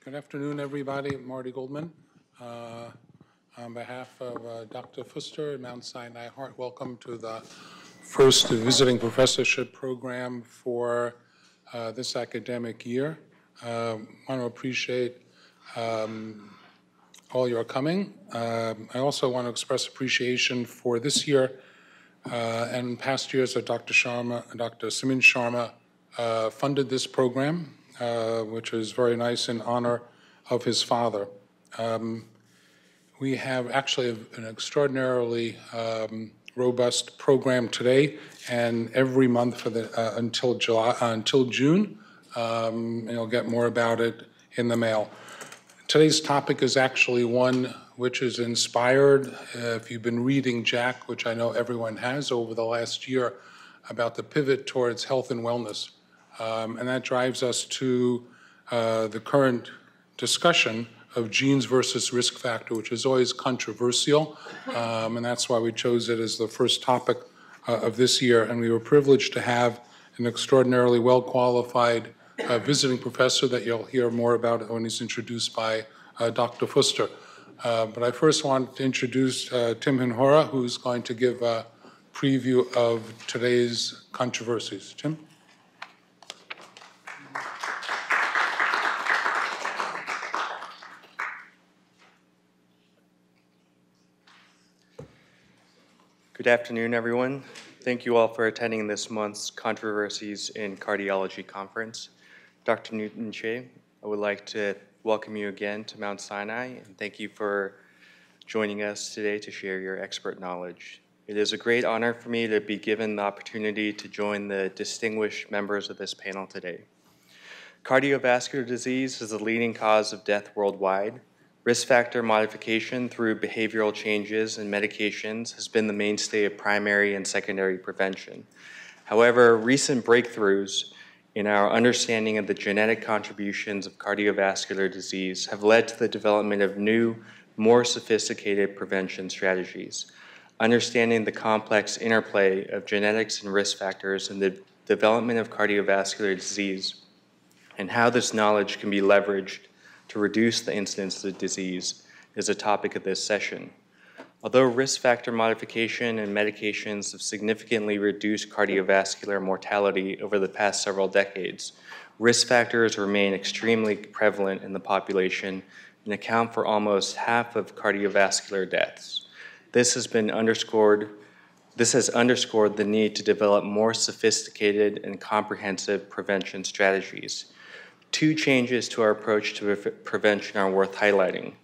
Good afternoon, everybody. Marty Goldman. On behalf of Dr. Fuster at Mount Sinai Heart, welcome to the first visiting professorship program for this academic year. I want to appreciate all your coming. I also want to express appreciation for this year and past years that Dr. Simin Sharma funded this program, which is very nice in honor of his father. We have actually an extraordinarily robust program today, and every month for the until June, and you'll get more about it in the mail. Today's topic is actually one which is inspired, if you've been reading Jack, which I know everyone has over the last year, about the pivot towards health and wellness. And that drives us to the current discussion of genes versus risk factor, which is always controversial. And that's why we chose it as the first topic of this year. And we were privileged to have an extraordinarily well-qualified visiting professor that you'll hear more about when he's introduced by Dr. Fuster. But I first want to introduce Tim Hinhora, who's going to give a preview of today's controversies. Tim? Good afternoon, everyone. Thank you all for attending this month's Controversies in Cardiology conference. Dr. Newton Shea, I would like to welcome you again to Mount Sinai, and thank you for joining us today to share your expert knowledge. It is a great honor for me to be given the opportunity to join the distinguished members of this panel today. Cardiovascular disease is the leading cause of death worldwide. Risk factor modification through behavioral changes and medications has been the mainstay of primary and secondary prevention. However, recent breakthroughs in our understanding of the genetic contributions of cardiovascular disease have led to the development of new, more sophisticated prevention strategies. Understanding the complex interplay of genetics and risk factors in the development of cardiovascular disease and how this knowledge can be leveraged to reduce the incidence of the disease is a topic of this session. Although risk factor modification and medications have significantly reduced cardiovascular mortality over the past several decades, risk factors remain extremely prevalent in the population and account for almost half of cardiovascular deaths. This has underscored the need to develop more sophisticated and comprehensive prevention strategies. Two changes to our approach to prevention are worth highlighting.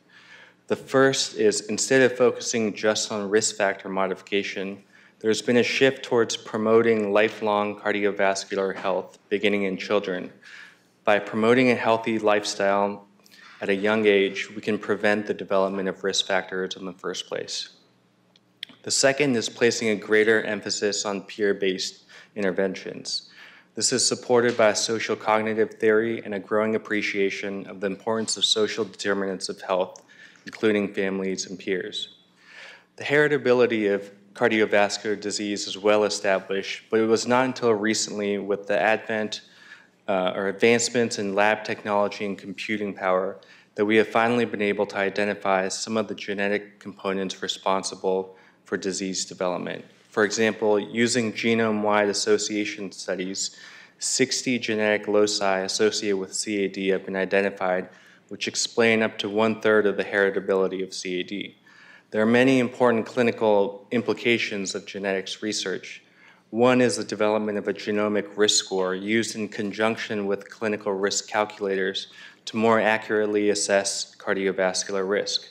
The first is, instead of focusing just on risk factor modification, there's been a shift towards promoting lifelong cardiovascular health beginning in children. By promoting a healthy lifestyle at a young age, we can prevent the development of risk factors in the first place. The second is placing a greater emphasis on peer-based interventions. This is supported by social cognitive theory and a growing appreciation of the importance of social determinants of health, including families and peers. The heritability of cardiovascular disease is well established, but it was not until recently, with the advancements in lab technology and computing power, that we have finally been able to identify some of the genetic components responsible for disease development. For example, using genome-wide association studies, 60 genetic loci associated with CAD have been identified, which explain up to 1/3 of the heritability of CAD. There are many important clinical implications of genetics research. One is the development of a genomic risk score used in conjunction with clinical risk calculators to more accurately assess cardiovascular risk.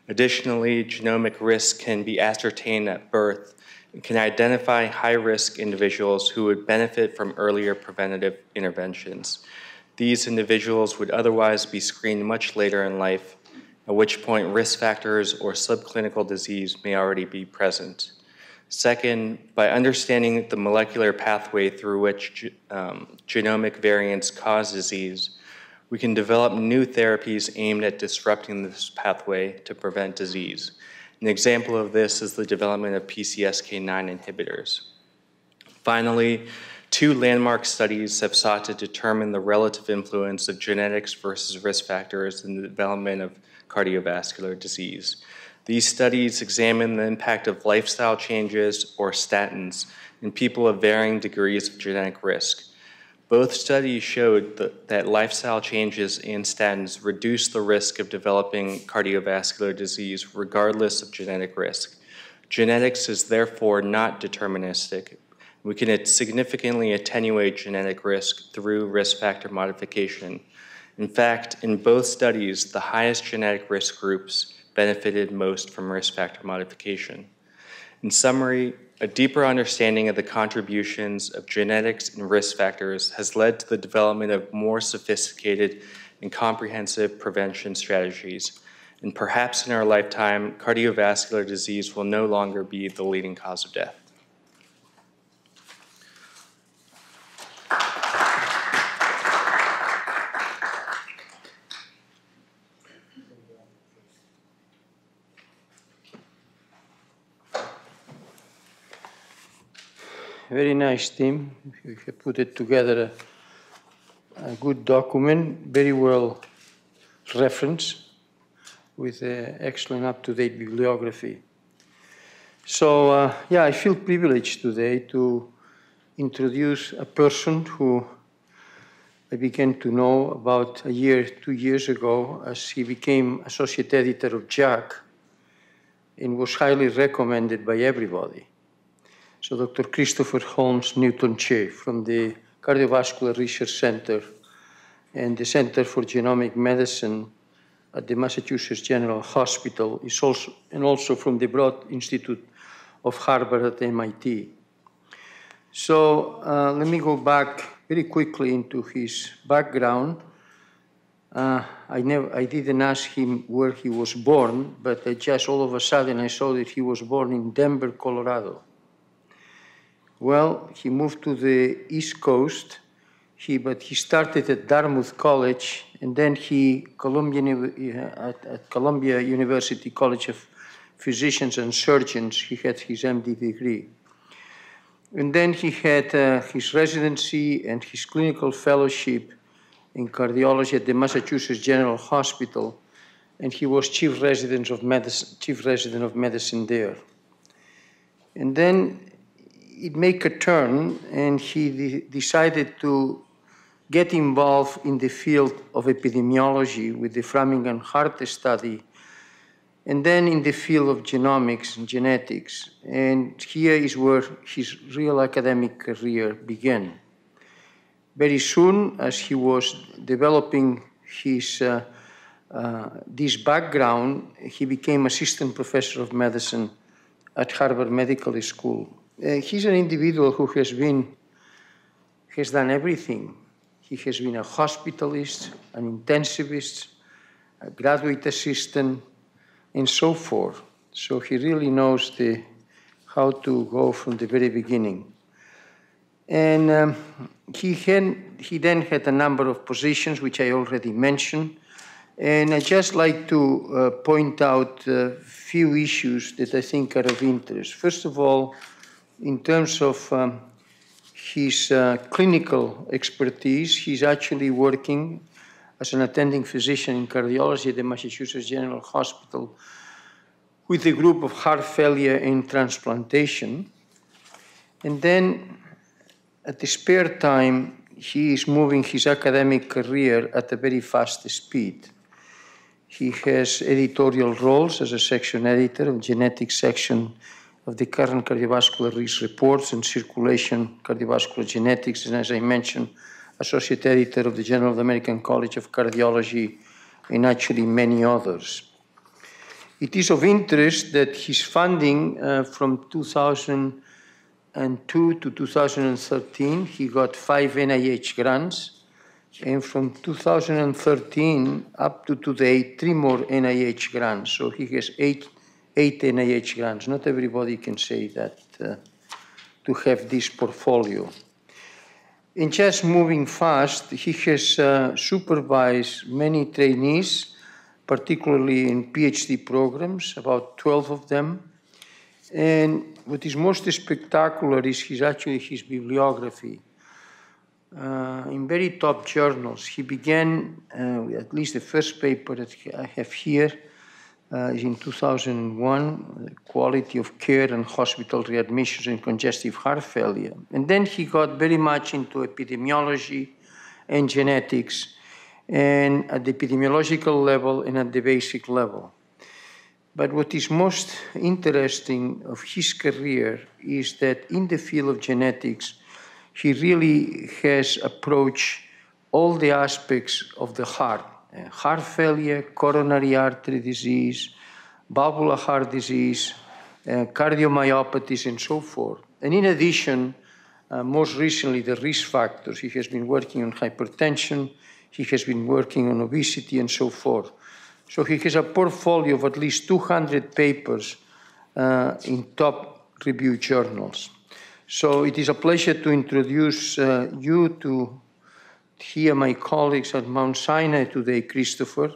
Additionally, genomic risk can be ascertained at birth and can identify high-risk individuals who would benefit from earlier preventative interventions. These individuals would otherwise be screened much later in life, at which point risk factors or subclinical disease may already be present. Second, by understanding the molecular pathway through which genomic variants cause disease, we can develop new therapies aimed at disrupting this pathway to prevent disease. An example of this is the development of PCSK9 inhibitors. Finally, 2 landmark studies have sought to determine the relative influence of genetics versus risk factors in the development of cardiovascular disease. These studies examine the impact of lifestyle changes or statins in people of varying degrees of genetic risk. Both studies showed that lifestyle changes and statins reduce the risk of developing cardiovascular disease regardless of genetic risk. Genetics is therefore not deterministic. We can significantly attenuate genetic risk through risk factor modification. In fact, in both studies, the highest genetic risk groups benefited most from risk factor modification. In summary, a deeper understanding of the contributions of genetics and risk factors has led to the development of more sophisticated and comprehensive prevention strategies. And perhaps in our lifetime, cardiovascular disease will no longer be the leading cause of death. Very nice team. You have put it together a good document, very well referenced, with excellent up-to-date bibliography. So, yeah, I feel privileged today to introduce a person who I began to know about 2 years ago as he became associate editor of JACC and was highly recommended by everybody. So Dr. Christopher Holmes Newton-Che from the Cardiovascular Research Center and the Center for Genomic Medicine at the Massachusetts General Hospital is also from the Broad Institute of Harvard at MIT. So let me go back very quickly into his background. I didn't ask him where he was born, but just all of a sudden I saw that he was born in Denver, Colorado. Well, he moved to the East Coast, but he started at Dartmouth College, and then at Columbia University College of Physicians and Surgeons, he had his MD degree. And then he had his residency and his clinical fellowship in cardiology at the Massachusetts General Hospital, and he was chief resident of medicine there. And then it made a turn, and he decided to get involved in the field of epidemiology with the Framingham Heart Study, and then in the field of genomics and genetics. And here is where his real academic career began. Very soon, as he was developing his this background, he became assistant professor of medicine at Harvard Medical School. He's an individual who has done everything. He has been a hospitalist, an intensivist, a graduate assistant, and so forth. So he really knows how to go from the very beginning. And he then had a number of positions, which I already mentioned. And I'd just like to point out a few issues that I think are of interest. First of all, in terms of his clinical expertise, he's actually working as an attending physician in cardiology at the Massachusetts General Hospital with a group of heart failure and transplantation. And then at the spare time, he is moving his academic career at a very fast speed. He has editorial roles as a section editor of genetics section of the current cardiovascular risk reports and circulation cardiovascular genetics, and as I mentioned, associate editor of the Journal of the American College of Cardiology, and actually many others. It is of interest that his funding from 2002 to 2013, he got 5 NIH grants, and from 2013 up to today, 3 more NIH grants. So he has 8 NIH grants. Not everybody can say that, to have this portfolio. In just moving fast, he has supervised many trainees, particularly in PhD programs, about 12 of them. And what is most spectacular is his bibliography. in very top journals. He began, at least the first paper that I have here, is in 2001, Quality of Care and Hospital Readmissions in Congestive Heart Failure. And then he got very much into epidemiology and genetics, and at the epidemiological level and at the basic level. But what is most interesting of his career is that in the field of genetics, he really has approached all the aspects of the heart failure, coronary artery disease, valvular heart disease, cardiomyopathies, and so forth. And in addition, most recently, the risk factors. He has been working on hypertension, he has been working on obesity, and so forth. So he has a portfolio of at least 200 papers in top reviewed journals. So it is a pleasure to introduce you to here my colleagues at Mount Sinai today, Christopher.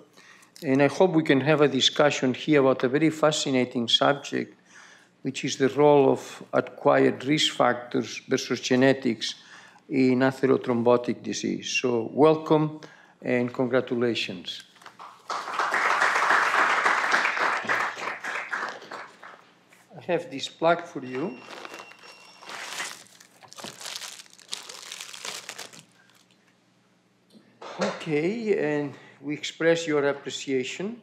And I hope we can have a discussion here about a very fascinating subject, which is the role of acquired risk factors versus genetics in atherothrombotic disease. So welcome and congratulations. I have this plaque for you. Okay, and we express your appreciation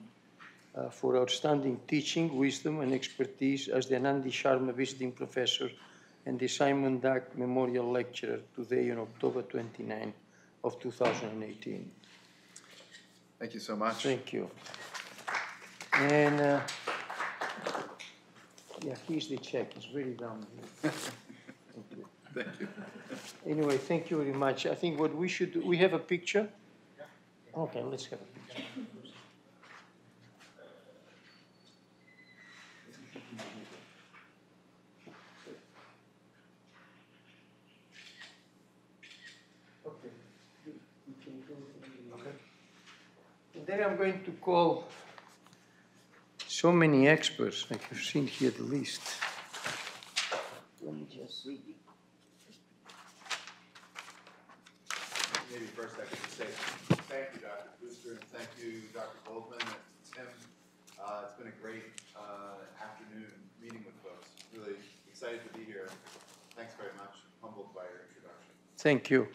for outstanding teaching, wisdom, and expertise as the Anandi Sharma Visiting Professor and the Simon Duck Memorial Lecturer today on October 29 of 2018. Thank you so much. Thank you. And yeah, here's the check. It's very down here. Thank you. Thank you. Anyway, thank you very much. I think what we should do, we have a picture? Okay, let's have a picture. Okay. And then I'm going to call so many experts. I have seen here the list. Let me just see. Maybe first I could just say thank you, Dr. Booster, and thank you, Dr. Goldman and Tim. It's been a great afternoon meeting with folks. Really excited to be here. Thanks very much. Humbled by your introduction. Thank you.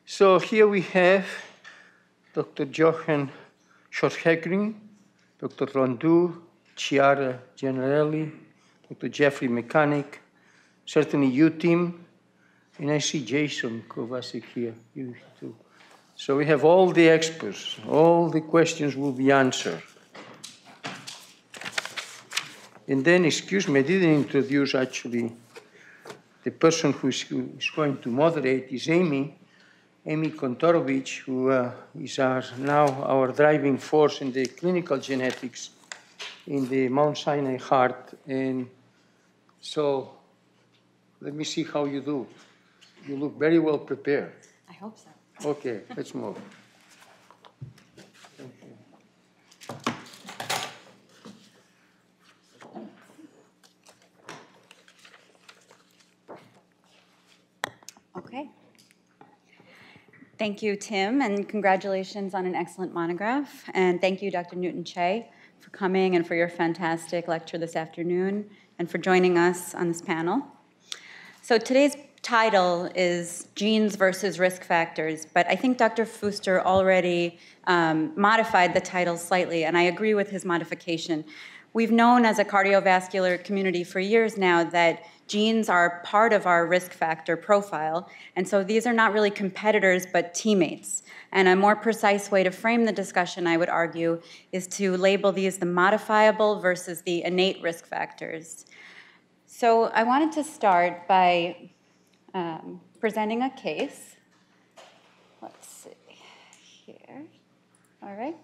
So here we have Dr. Johan Schorhegring, Dr. Rondu, Chiara Generelli, Dr. Jeffrey Mechanic, certainly you, Tim, and I see Jason Kovacic here, you too. So we have all the experts. All the questions will be answered. And then, excuse me, I didn't introduce actually the person who is going to moderate is Amy Kontorovich, who is now our driving force in the clinical genetics in the Mount Sinai Heart. And so let me see how you do. You look very well prepared. I hope so. Okay, let's move. Thank you. Okay. Thank you, Tim, and congratulations on an excellent monograph. And thank you, Dr. Newton-Che, for coming and for your fantastic lecture this afternoon and for joining us on this panel. So today's title is Genes versus Risk Factors, but I think Dr. Fuster already modified the title slightly, and I agree with his modification. We've known as a cardiovascular community for years now that genes are part of our risk factor profile, and so these are not really competitors but teammates. And a more precise way to frame the discussion, I would argue, is to label these the modifiable versus the innate risk factors. So I wanted to start by presenting a case. Let's see here. All right.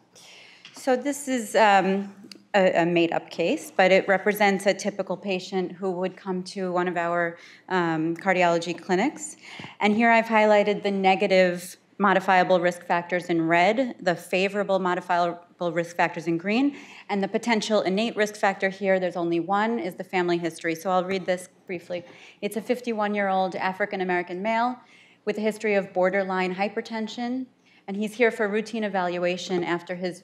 So this is a made-up case, but it represents a typical patient who would come to one of our cardiology clinics. And here I've highlighted the negative modifiable risk factors in red, the favorable modifiable risk factors in green, and the potential innate risk factor here, there's only one, is the family history. So I'll read this briefly. It's a 51-year-old African-American male with a history of borderline hypertension, and he's here for routine evaluation after his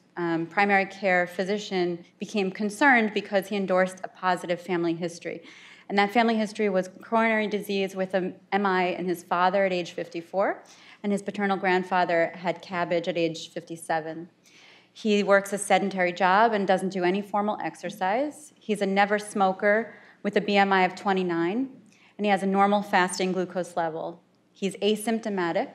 primary care physician became concerned because he endorsed a positive family history. And that family history was coronary disease with a MI in his father at age 54, and his paternal grandfather had CABG at age 57. He works a sedentary job and doesn't do any formal exercise. He's a never smoker with a BMI of 29, and he has a normal fasting glucose level. He's asymptomatic,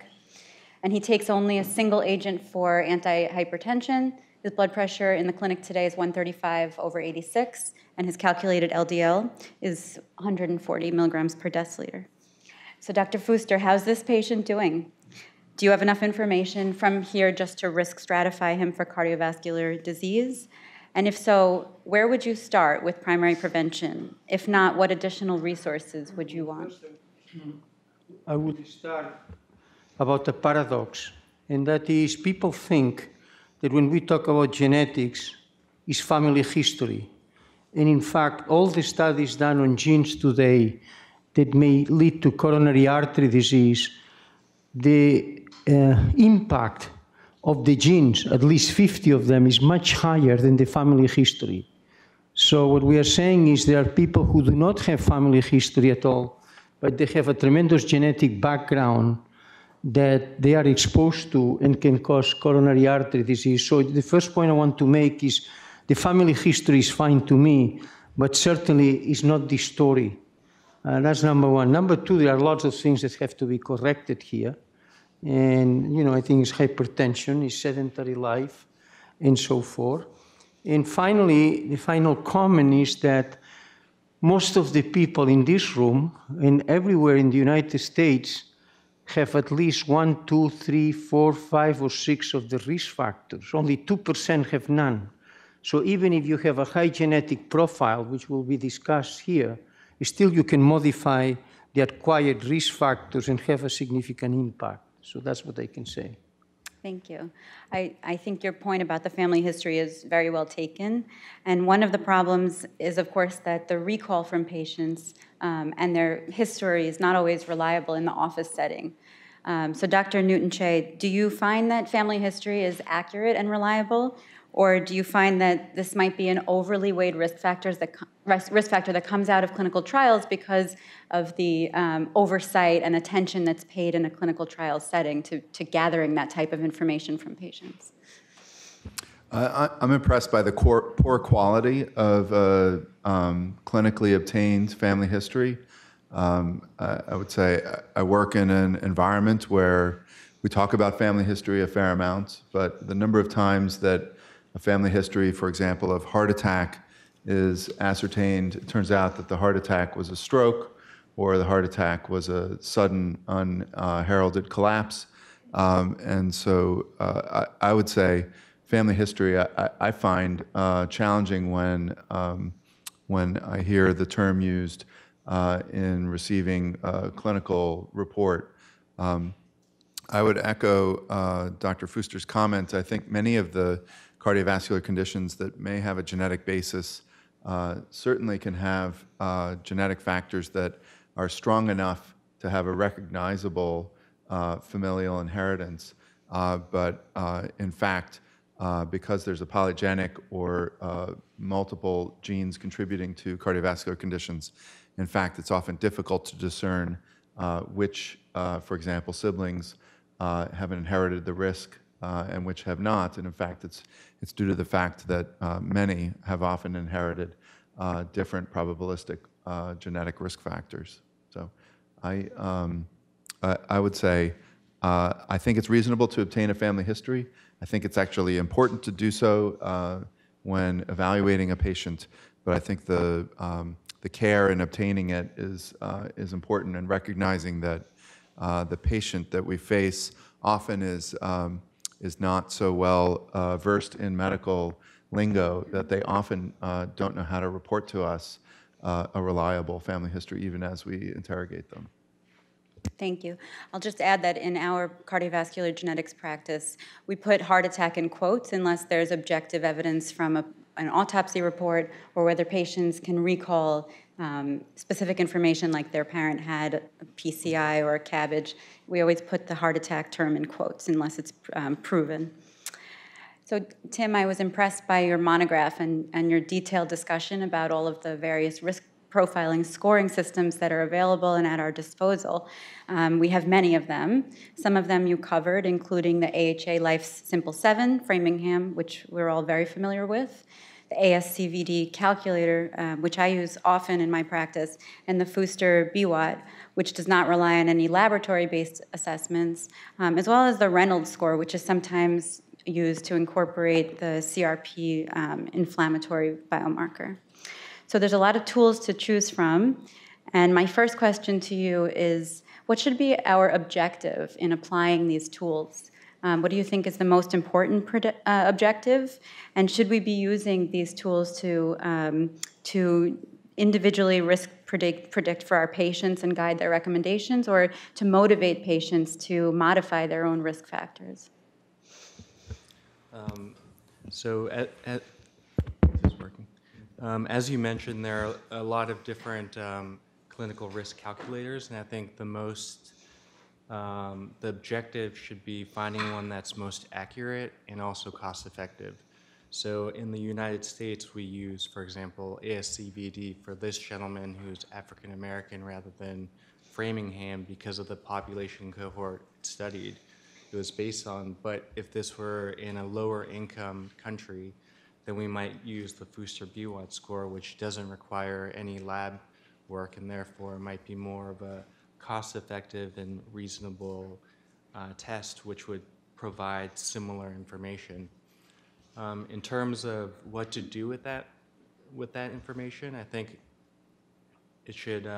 and he takes only a single agent for antihypertension. His blood pressure in the clinic today is 135/86, and his calculated LDL is 140 milligrams per deciliter. So Dr. Fuster, how's this patient doing? Do you have enough information from here just to risk stratify him for cardiovascular disease? And if so, where would you start with primary prevention? If not, what additional resources would you want? I would start about a paradox, and that is people think that when we talk about genetics, it's family history. And in fact, all the studies done on genes today that may lead to coronary artery disease, the impact of the genes, at least 50 of them, is much higher than the family history. So what we are saying is there are people who do not have family history at all, but they have a tremendous genetic background that they are exposed to and can cause coronary artery disease. So the first point I want to make is the family history is fine to me, but certainly is not the story. That's number one. Number two, there are lots of things that have to be corrected here. And, I think it's hypertension, it's sedentary life, and so forth. And finally, the final comment is that most of the people in this room and everywhere in the United States have at least 1, 2, 3, 4, 5, or 6 of the risk factors. Only 2% have none. So even if you have a high genetic profile, which will be discussed here, still you can modify the acquired risk factors and have a significant impact. So that's what I can say. Thank you. I think your point about the family history is very well taken. And one of the problems is, of course, that the recall from patients and their history is not always reliable in the office setting. So Dr. Newton-Che, do you find that family history is accurate and reliable? Or do you find that this might be an overly weighed risk factor that comes out of clinical trials because of the oversight and attention that's paid in a clinical trial setting to gathering that type of information from patients? I'm impressed by the poor quality of clinically obtained family history. I would say I work in an environment where we talk about family history a fair amount, but the number of times that a family history, for example, of heart attack is ascertained, it turns out that the heart attack was a stroke or the heart attack was a sudden unheralded collapse. And so I would say family history I find challenging when I hear the term used in receiving a clinical report. I would echo Dr. Fuster's comment. I think many of the cardiovascular conditions that may have a genetic basis certainly can have genetic factors that are strong enough to have a recognizable familial inheritance. But in fact, because there's a polygenic or multiple genes contributing to cardiovascular conditions, in fact, it's often difficult to discern which, for example, siblings have inherited the risk and which have not. And in fact, it's due to the fact that many have often inherited different probabilistic genetic risk factors. So I would say I think it's reasonable to obtain a family history. I think it's actually important to do so when evaluating a patient, but I think the care in obtaining it is important, and recognizing that the patient that we face often is not so well versed in medical lingo that they often don't know how to report to us a reliable family history, even as we interrogate them. Thank you. I'll just add that in our cardiovascular genetics practice, we put heart attack in quotes unless there's objective evidence from an autopsy report or whether patients can recall specific information like their parent had a PCI or a CABG, we always put the heart attack term in quotes unless it's proven. So, Tim, I was impressed by your monograph and your detailed discussion about all of the various risk profiling scoring systems that are available and at our disposal. We have many of them. Some of them you covered, including the AHA Life Simple 7, Framingham, which we're all very familiar with, the ASCVD calculator, which I use often in my practice, and the Fuster BWAT, which does not rely on any laboratory-based assessments, as well as the Reynolds score, which is sometimes used to incorporate the CRP inflammatory biomarker. So there's a lot of tools to choose from. And my first question to you is, what should be our objective in applying these tools? What do you think is the most important objective? And should we be using these tools to individually risk predict for our patients and guide their recommendations, or to motivate patients to modify their own risk factors? As you mentioned, there are a lot of different clinical risk calculators, and I think the objective should be finding one that's most accurate and also cost-effective. So in the United States, we use, for example, ASCVD for this gentleman who's African-American rather than Framingham because of the population cohort studied it was based on. But if this were in a lower income country, then we might use the Fuster BWAT score, which doesn't require any lab work and therefore might be more of a cost-effective and reasonable test, which would provide similar information. In terms of what to do with that information, I think it should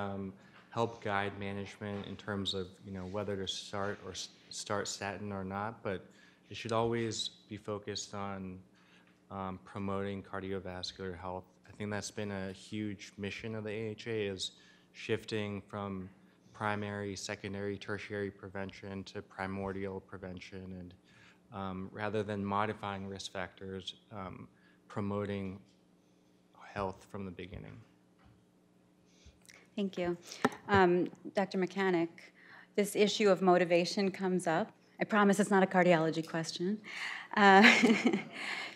help guide management in terms of whether to start statin or not, but it should always be focused on promoting cardiovascular health. I think that's been a huge mission of the AHA, is shifting from primary, secondary, tertiary prevention to primordial prevention, and rather than modifying risk factors, promoting health from the beginning. Thank you. Dr. Mechanic, this issue of motivation comes up. I promise it's not a cardiology question.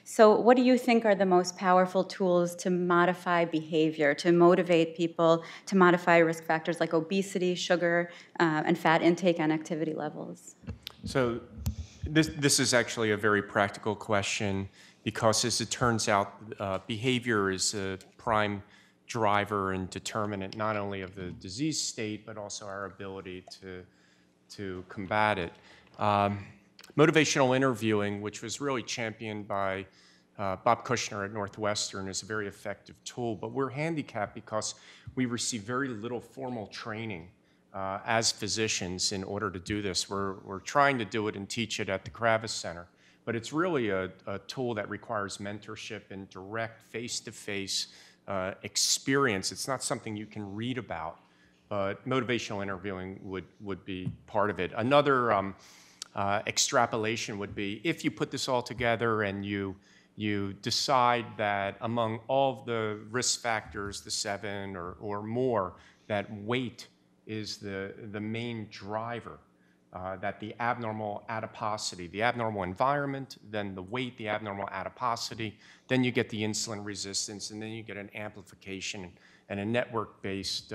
So what do you think are the most powerful tools to modify behavior, to motivate people to modify risk factors like obesity, sugar, and fat intake and activity levels? So this is actually a very practical question because, as it turns out, behavior is a prime driver and determinant not only of the disease state, but also our ability to combat it. Motivational interviewing, which was really championed by Bob Kushner at Northwestern, is a very effective tool, but we're handicapped because we receive very little formal training as physicians in order to do this. We're trying to do it and teach it at the Kravis Center, but it's really a tool that requires mentorship and direct face-to-face experience. It's not something you can read about, but motivational interviewing would be part of it. Another extrapolation would be, if you put this all together and you decide that among all of the risk factors, the 7 or more, that weight is the main driver, that the abnormal adiposity, the abnormal environment, then the weight, the abnormal adiposity, then you get the insulin resistance, and then you get an amplification and a network-based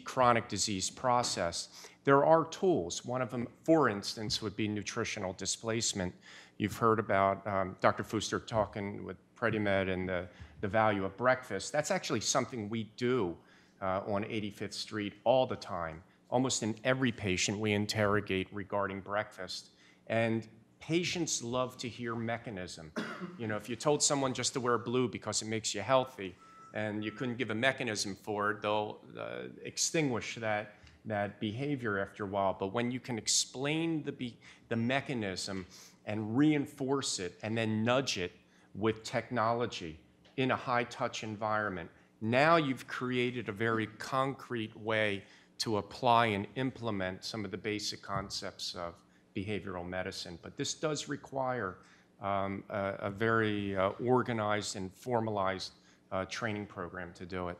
chronic disease process. There are tools. One of them, for instance, would be nutritional displacement. You've heard about Dr. Fuster talking with PrediMed and the value of breakfast. That's actually something we do on 85th Street all the time. Almost in every patient we interrogate regarding breakfast. And patients love to hear mechanism. If you told someone just to wear blue because it makes you healthy, and you couldn't give a mechanism for it, they'll extinguish that behavior after a while. But when you can explain the mechanism and reinforce it and then nudge it with technology in a high-touch environment, now you've created a very concrete way to apply and implement some of the basic concepts of behavioral medicine. But this does require a very organized and formalized training program to do it.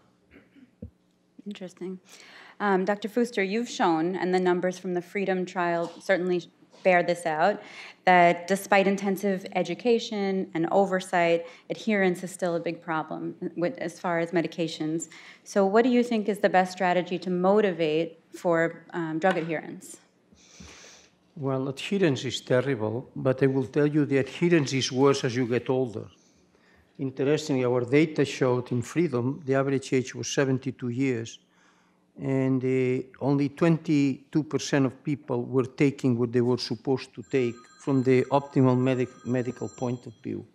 Interesting. Dr. Fuster, you've shown, and the numbers from the FREEDOM trial certainly bear this out, that despite intensive education and oversight, adherence is still a big problem as far as medications. So what do you think is the best strategy to motivate for drug adherence? Well, adherence is terrible, but I will tell you the adherence is worse as you get older. Interestingly, our data showed in FREEDOM, the average age was 72 years, and only 22% of people were taking what they were supposed to take from the optimal medical point of view.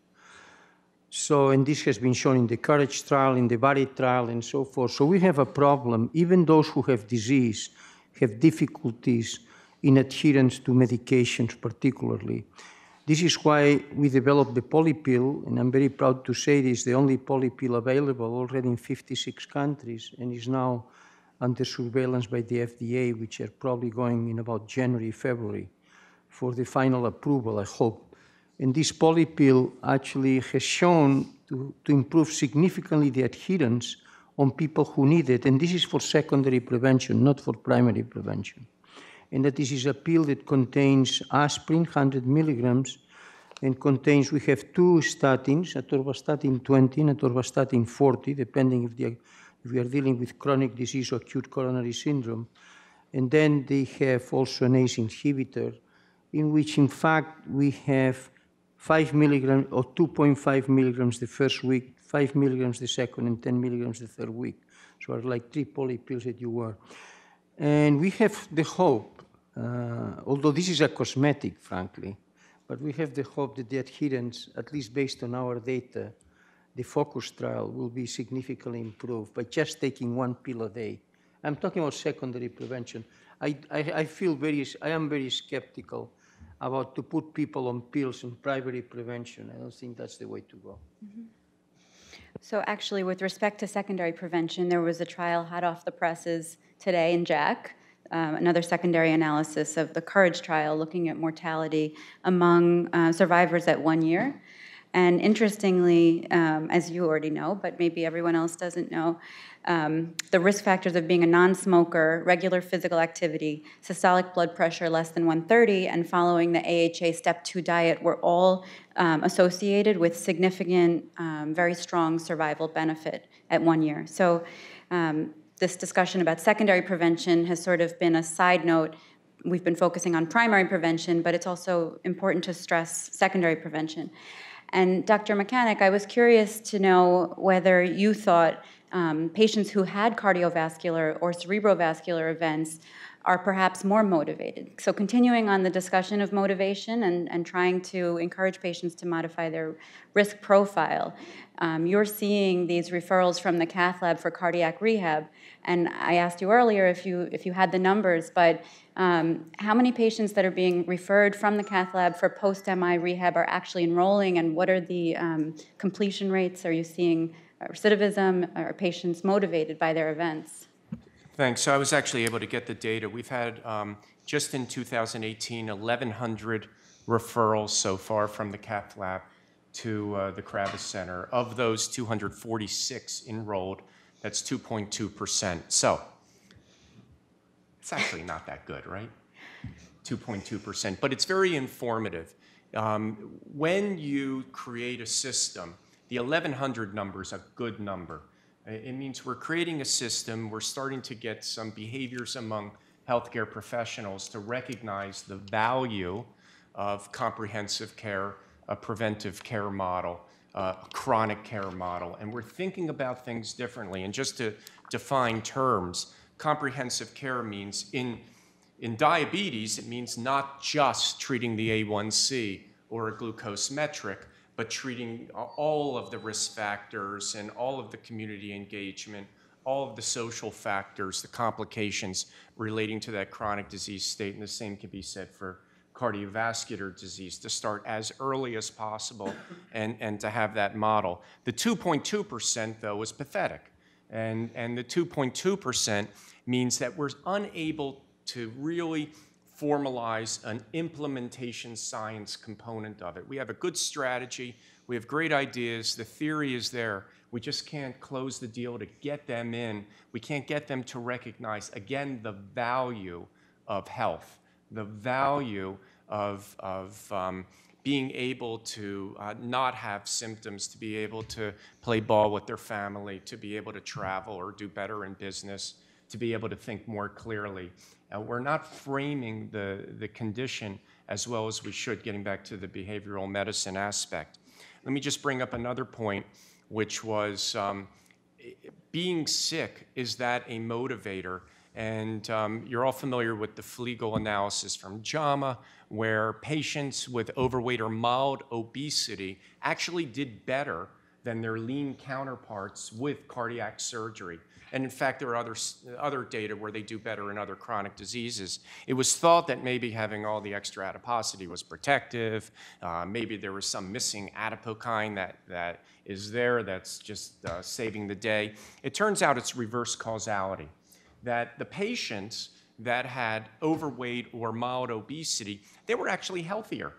So, and this has been shown in the COURAGE trial, in the VARI trial, and so forth. So we have a problem. Even those who have disease have difficulties in adherence to medications particularly. This is why we developed the polypill, and I'm very proud to say this, the only polypill available already in 56 countries, and is now under surveillance by the FDA, which are probably going in about January, February, for the final approval, I hope. And this polypill actually has shown to improve significantly the adherence on people who need it, and this is for secondary prevention, not for primary prevention. And that this is a pill that contains aspirin, 100 milligrams, and contains, we have two statins, atorvastatin 20 and atorvastatin 40, depending if we are dealing with chronic disease or acute coronary syndrome. And then they have also an ACE inhibitor, in which, in fact, we have 5 milligrams or 2.5 milligrams the first week, 5 milligrams the second, and 10 milligrams the third week. So are like 3 polypills that you were. And we have the hope, although this is a cosmetic, frankly, but we have the hope that the adherence, at least based on our data, the FOCUS trial will be significantly improved by just taking 1 pill a day. I'm talking about secondary prevention. I am very skeptical about to put people on pills in primary prevention. I don't think that's the way to go. Mm-hmm. So actually, with respect to secondary prevention, there was a trial hot off the presses today in JACC, another secondary analysis of the COURAGE trial looking at mortality among survivors at 1 year. And interestingly, as you already know, but maybe everyone else doesn't know, the risk factors of being a non-smoker, regular physical activity, systolic blood pressure less than 130, and following the AHA Step 2 diet were all associated with significant, very strong survival benefit at 1 year. So this discussion about secondary prevention has sort of been a side note. We've been focusing on primary prevention, but it's also important to stress secondary prevention. And Dr. Mechanic, I was curious to know whether you thought patients who had cardiovascular or cerebrovascular events are perhaps more motivated. So continuing on the discussion of motivation and trying to encourage patients to modify their risk profile, you're seeing these referrals from the cath lab for cardiac rehab. And I asked you earlier if you had the numbers, but how many patients that are being referred from the cath lab for post-MI rehab are actually enrolling, and what are the completion rates? Are you seeing recidivism? Are patients motivated by their events? Thanks. So I was actually able to get the data. We've had, just in 2018, 1,100 referrals so far from the cath lab to the Kravis Center. Of those, 246 enrolled. That's 2.2%. So it's actually not that good, right? 2.2%, but it's very informative. When you create a system, the 1,100 number is a good number. It means we're creating a system, we're starting to get some behaviors among healthcare professionals to recognize the value of comprehensive care, a preventive care model, a chronic care model, and we're thinking about things differently. And just to define terms, comprehensive care means in diabetes, it means not just treating the A1C or a glucose metric, but treating all of the risk factors and all of the community engagement, all of the social factors, the complications relating to that chronic disease state. And the same can be said for cardiovascular disease, to start as early as possible and to have that model. The 2.2%, though, is pathetic. And the 2.2% means that we're unable to really formalize an implementation science component of it. We have a good strategy. We have great ideas. The theory is there. We just can't close the deal to get them in. We can't get them to recognize, again, the value of health, the value of being able to not have symptoms, to be able to play ball with their family, to be able to travel or do better in business, to be able to think more clearly. We're not framing the condition as well as we should, getting back to the behavioral medicine aspect. Let me just bring up another point, which was being sick, is that a motivator? And you're all familiar with the Flegel analysis from JAMA, where patients with overweight or mild obesity actually did better than their lean counterparts with cardiac surgery. And in fact, there are other data where they do better in other chronic diseases. It was thought that maybe having all the extra adiposity was protective. Maybe there was some missing adipokine that is there that's just saving the day. It turns out it's reverse causality, that the patients that had overweight or mild obesity, they were actually healthier.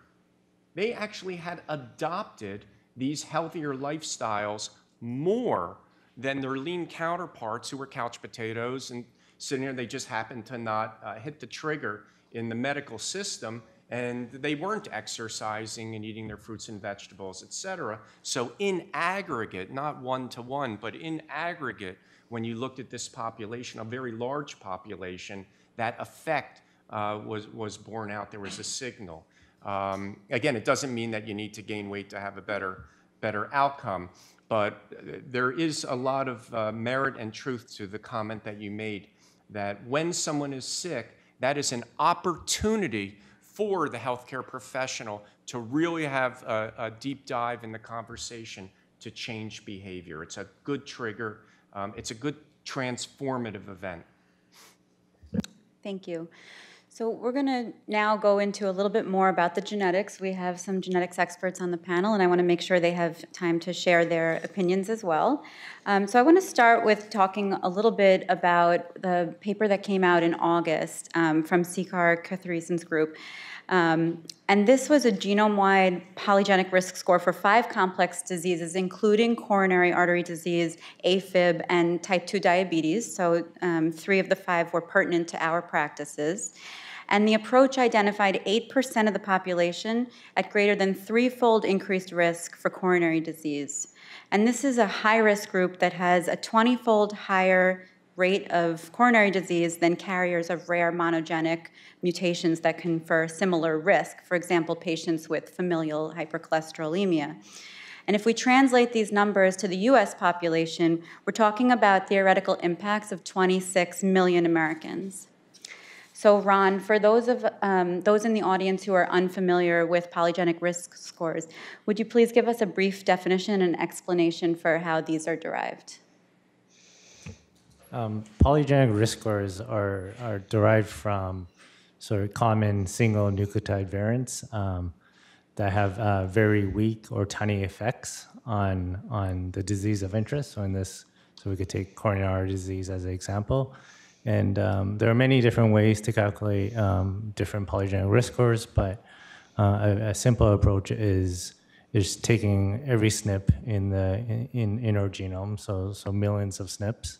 They actually had adopted these healthier lifestyles more than their lean counterparts who were couch potatoes and sitting there. They just happened to not hit the trigger in the medical system, and they weren't exercising and eating their fruits and vegetables, et cetera. So in aggregate, not one-to-one, but in aggregate, when you looked at this population, a very large population, that effect was borne out. There was a signal. Again, it doesn't mean that you need to gain weight to have a better outcome, but there is a lot of merit and truth to the comment that you made, that when someone is sick, that is an opportunity for the healthcare professional to really have a deep dive in the conversation to change behavior. It's a good trigger. It's a good transformative event. Thank you. So we're going to now go into a little bit more about the genetics. We have some genetics experts on the panel, and I want to make sure they have time to share their opinions as well. So I want to start with talking a little bit about the paper that came out in August from Sikar Kathiresan's group. And this was a genome-wide polygenic risk score for 5 complex diseases, including coronary artery disease, AFib, and type 2 diabetes. So 3 of the 5 were pertinent to our practices. And the approach identified 8% of the population at greater than 3-fold increased risk for coronary disease. And this is a high-risk group that has a 20-fold higher rate of coronary disease than carriers of rare monogenic mutations that confer similar risk, for example, patients with familial hypercholesterolemia. And if we translate these numbers to the US population, we're talking about theoretical impacts of 26 million Americans. So Ron, for those in the audience who are unfamiliar with polygenic risk scores, would you please give us a brief definition and explanation for how these are derived? Polygenic risk scores are derived from sort of common single nucleotide variants that have very weak or tiny effects on the disease of interest. So we could take coronary artery disease as an example. And there are many different ways to calculate different polygenic risk scores, but a simple approach is taking every SNP in our genome, so millions of SNPs,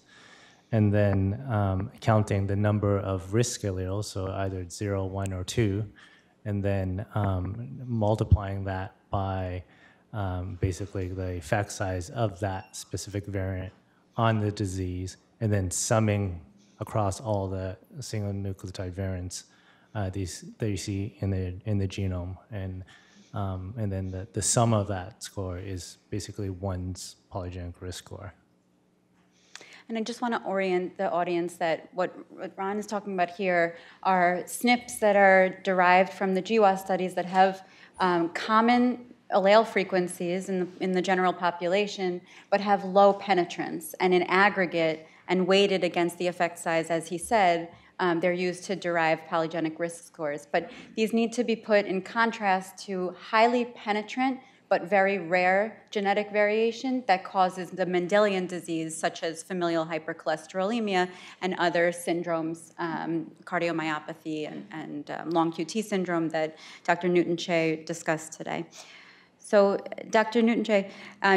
and then counting the number of risk alleles, so either 0, 1, or 2, and then multiplying that by basically the effect size of that specific variant on the disease, and then summing across all the single nucleotide variants that you see in the genome, and then the sum of that score is basically one's polygenic risk score. And I just want to orient the audience that what Ron is talking about here are SNPs that are derived from the GWAS studies that have common allele frequencies in the general population, but have low penetrance. And in aggregate, and weighted against the effect size, as he said, they're used to derive polygenic risk scores. But these need to be put in contrast to highly penetrant but very rare genetic variation that causes the Mendelian disease, such as familial hypercholesterolemia and other syndromes, cardiomyopathy and long QT syndrome that Dr. Newton-Che discussed today. So, Dr. Newton-Che,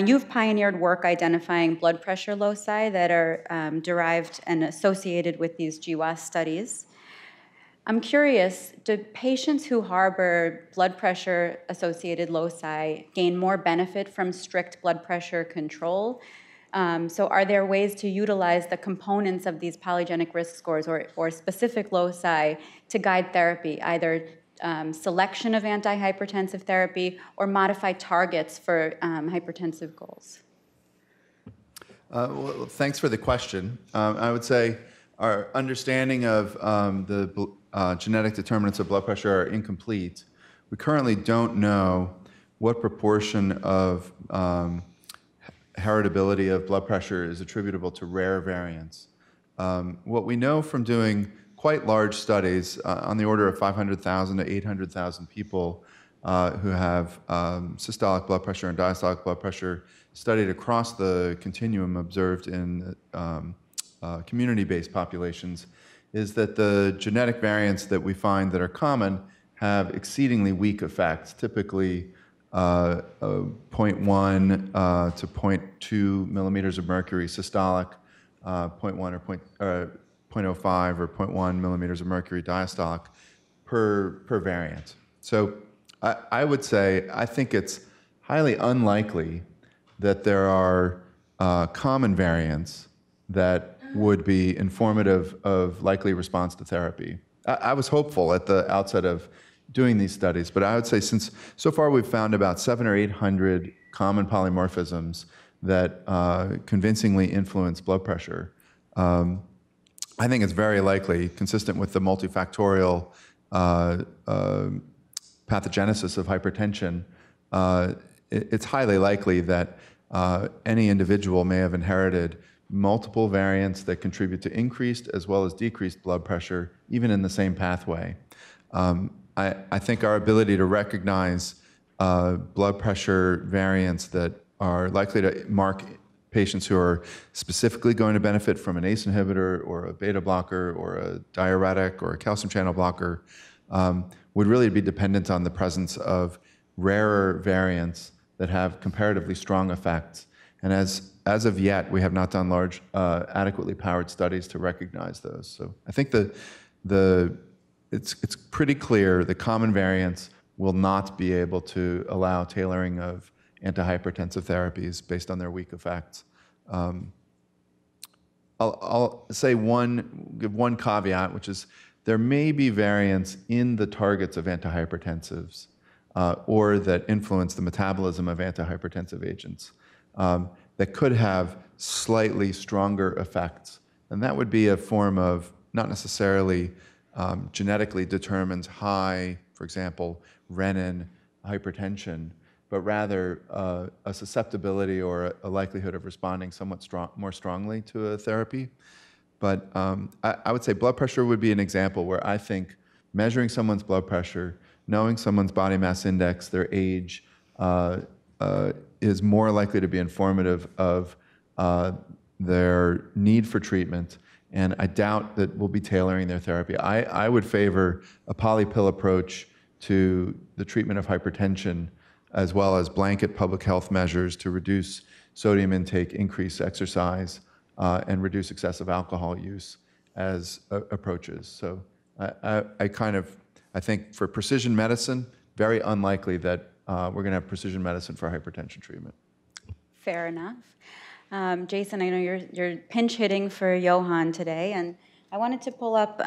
you've pioneered work identifying blood pressure loci that are derived and associated with these GWAS studies. I'm curious, do patients who harbor blood pressure-associated loci gain more benefit from strict blood pressure control? So are there ways to utilize the components of these polygenic risk scores or specific loci to guide therapy, either selection of antihypertensive therapy or modify targets for hypertensive goals? Well, thanks for the question. I would say our understanding of the genetic determinants of blood pressure are incomplete. We currently don't know what proportion of heritability of blood pressure is attributable to rare variants. What we know from doing quite large studies on the order of 500,000 to 800,000 people who have systolic blood pressure and diastolic blood pressure studied across the continuum observed in community-based populations is that the genetic variants that we find that are common have exceedingly weak effects, typically 0.1 to 0.2 millimeters of mercury systolic, 0.1 or 0.05 or 0.1 millimeters of mercury diastolic per variant. So I would say I think it's highly unlikely that there are common variants that would be informative of likely response to therapy. I was hopeful at the outset of doing these studies, but I would say since so far we've found about 700 or 800 common polymorphisms that convincingly influence blood pressure, I think it's very likely, consistent with the multifactorial pathogenesis of hypertension, it's highly likely that any individual may have inherited multiple variants that contribute to increased as well as decreased blood pressure, even in the same pathway. I think our ability to recognize blood pressure variants that are likely to mark patients who are specifically going to benefit from an ACE inhibitor or a beta blocker or a diuretic or a calcium channel blocker would really be dependent on the presence of rarer variants that have comparatively strong effects. And as of yet, we have not done large, adequately powered studies to recognize those. So I think it's pretty clear the common variants will not be able to allow tailoring of antihypertensive therapies based on their weak effects. I'll say give one caveat, which is there may be variants in the targets of antihypertensives or that influence the metabolism of antihypertensive agents that could have slightly stronger effects. And that would be a form of not necessarily genetically determined high, for example, renin hypertension, but rather a susceptibility or a likelihood of responding somewhat more strongly to a therapy. But I would say blood pressure would be an example where I think measuring someone's blood pressure, knowing someone's body mass index, their age, is more likely to be informative of their need for treatment. And I doubt that we'll be tailoring their therapy. I would favor a polypill approach to the treatment of hypertension, as well as blanket public health measures to reduce sodium intake, increase exercise, and reduce excessive alcohol use as approaches. So I think for precision medicine, very unlikely that we're going to have precision medicine for hypertension treatment. Fair enough. Jason, I know you're pinch hitting for Johan today, and I wanted to pull up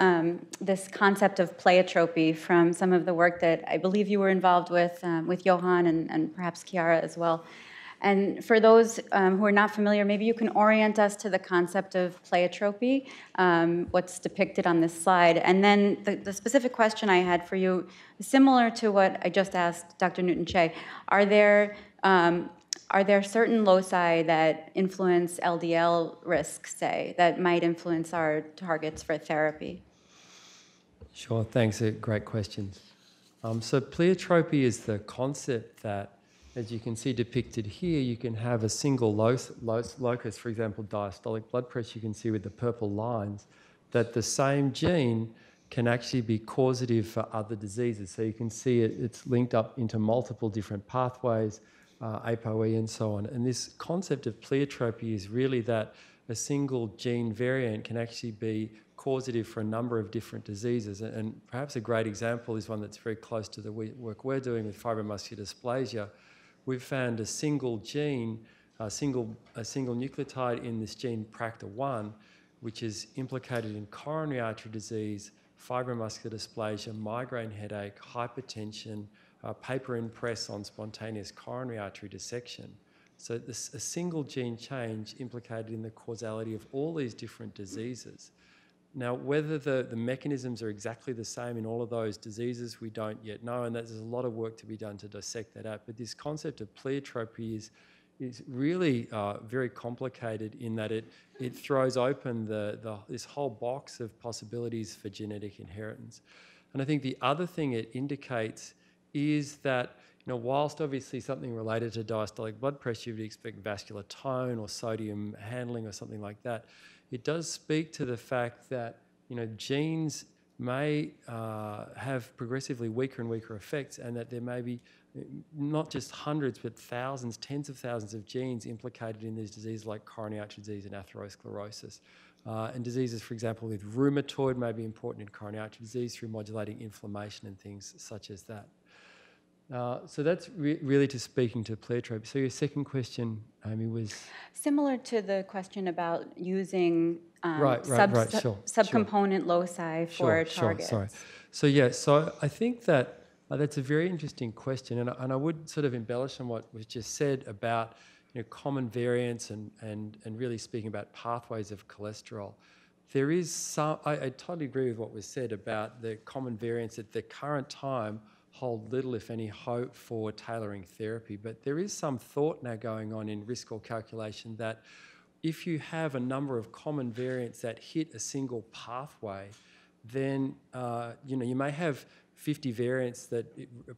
this concept of pleiotropy from some of the work that I believe you were involved with Johan and perhaps Chiara as well. And for those who are not familiar, maybe you can orient us to the concept of pleiotropy, what's depicted on this slide. And then the specific question I had for you, similar to what I just asked Dr. Newton-Che, are there certain loci that influence LDL risk, say, that might influence our targets for therapy? Sure, thanks. Great questions. So pleiotropy is the concept that as you can see depicted here, you can have a single locus, for example, diastolic blood pressure, you can see with the purple lines, that the same gene can actually be causative for other diseases. So you can see it's linked up into multiple different pathways, ApoE and so on. And this concept of pleiotropy is really that a single gene variant can actually be causative for a number of different diseases. And perhaps a great example is one that's very close to the work we're doing with fibromuscular dysplasia. We've found a single gene, a single nucleotide in this gene PRACTA1, which is implicated in coronary artery disease, fibromuscular dysplasia, migraine headache, hypertension, paper in press on spontaneous coronary artery dissection. So a single gene change implicated in the causality of all these different diseases. Now, whether the mechanisms are exactly the same in all of those diseases, we don't yet know, and there's a lot of work to be done to dissect that out. But this concept of pleiotropy is really very complicated in that it throws open this whole box of possibilities for genetic inheritance. And I think the other thing it indicates is that, whilst obviously something related to diastolic blood pressure, you'd expect vascular tone or sodium handling or something like that, it does speak to the fact that, genes may have progressively weaker and weaker effects, and that there may be not just hundreds, but thousands, tens of thousands of genes implicated in these diseases like coronary artery disease and atherosclerosis. And diseases, for example, with rheumatoid may be important in coronary artery disease through modulating inflammation and things such as that. So that's really to speaking to pleiotropy. So your second question, Amy, was? Similar to the question about using subcomponent loci for targets. Sorry. So I think that that's a very interesting question, and I would sort of embellish on what was just said about common variants and really speaking about pathways of cholesterol. There is some, I totally agree with what was said about the common variants at the current time hold little, if any, hope for tailoring therapy. But there is some thought now going on in risk score calculation that if you have a number of common variants that hit a single pathway, then you may have 50 variants that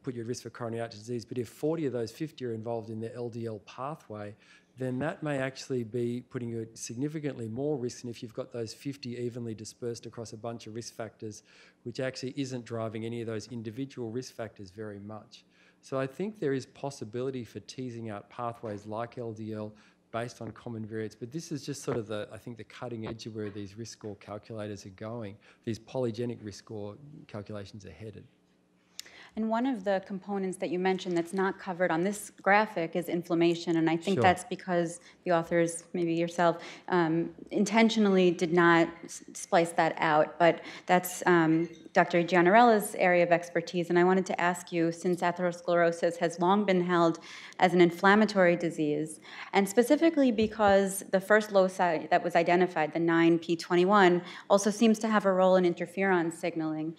put you at risk for coronary artery disease, but if 40 of those 50 are involved in the LDL pathway, then that may actually be putting you at significantly more risk than if you've got those 50 evenly dispersed across a bunch of risk factors, which actually isn't driving any of those individual risk factors very much. So I think there is possibility for teasing out pathways like LDL based on common variants, but this is just sort of I think the cutting edge of where these risk score calculators are going. These polygenic risk score calculations are headed. And one of the components that you mentioned that's not covered on this graphic is inflammation, and I think that's because the authors, maybe yourself, intentionally did not splice that out, but that's Dr. Giannarella's area of expertise, and I wanted to ask you, since atherosclerosis has long been held as an inflammatory disease, and specifically because the first loci that was identified, the 9p21, also seems to have a role in interferon signaling.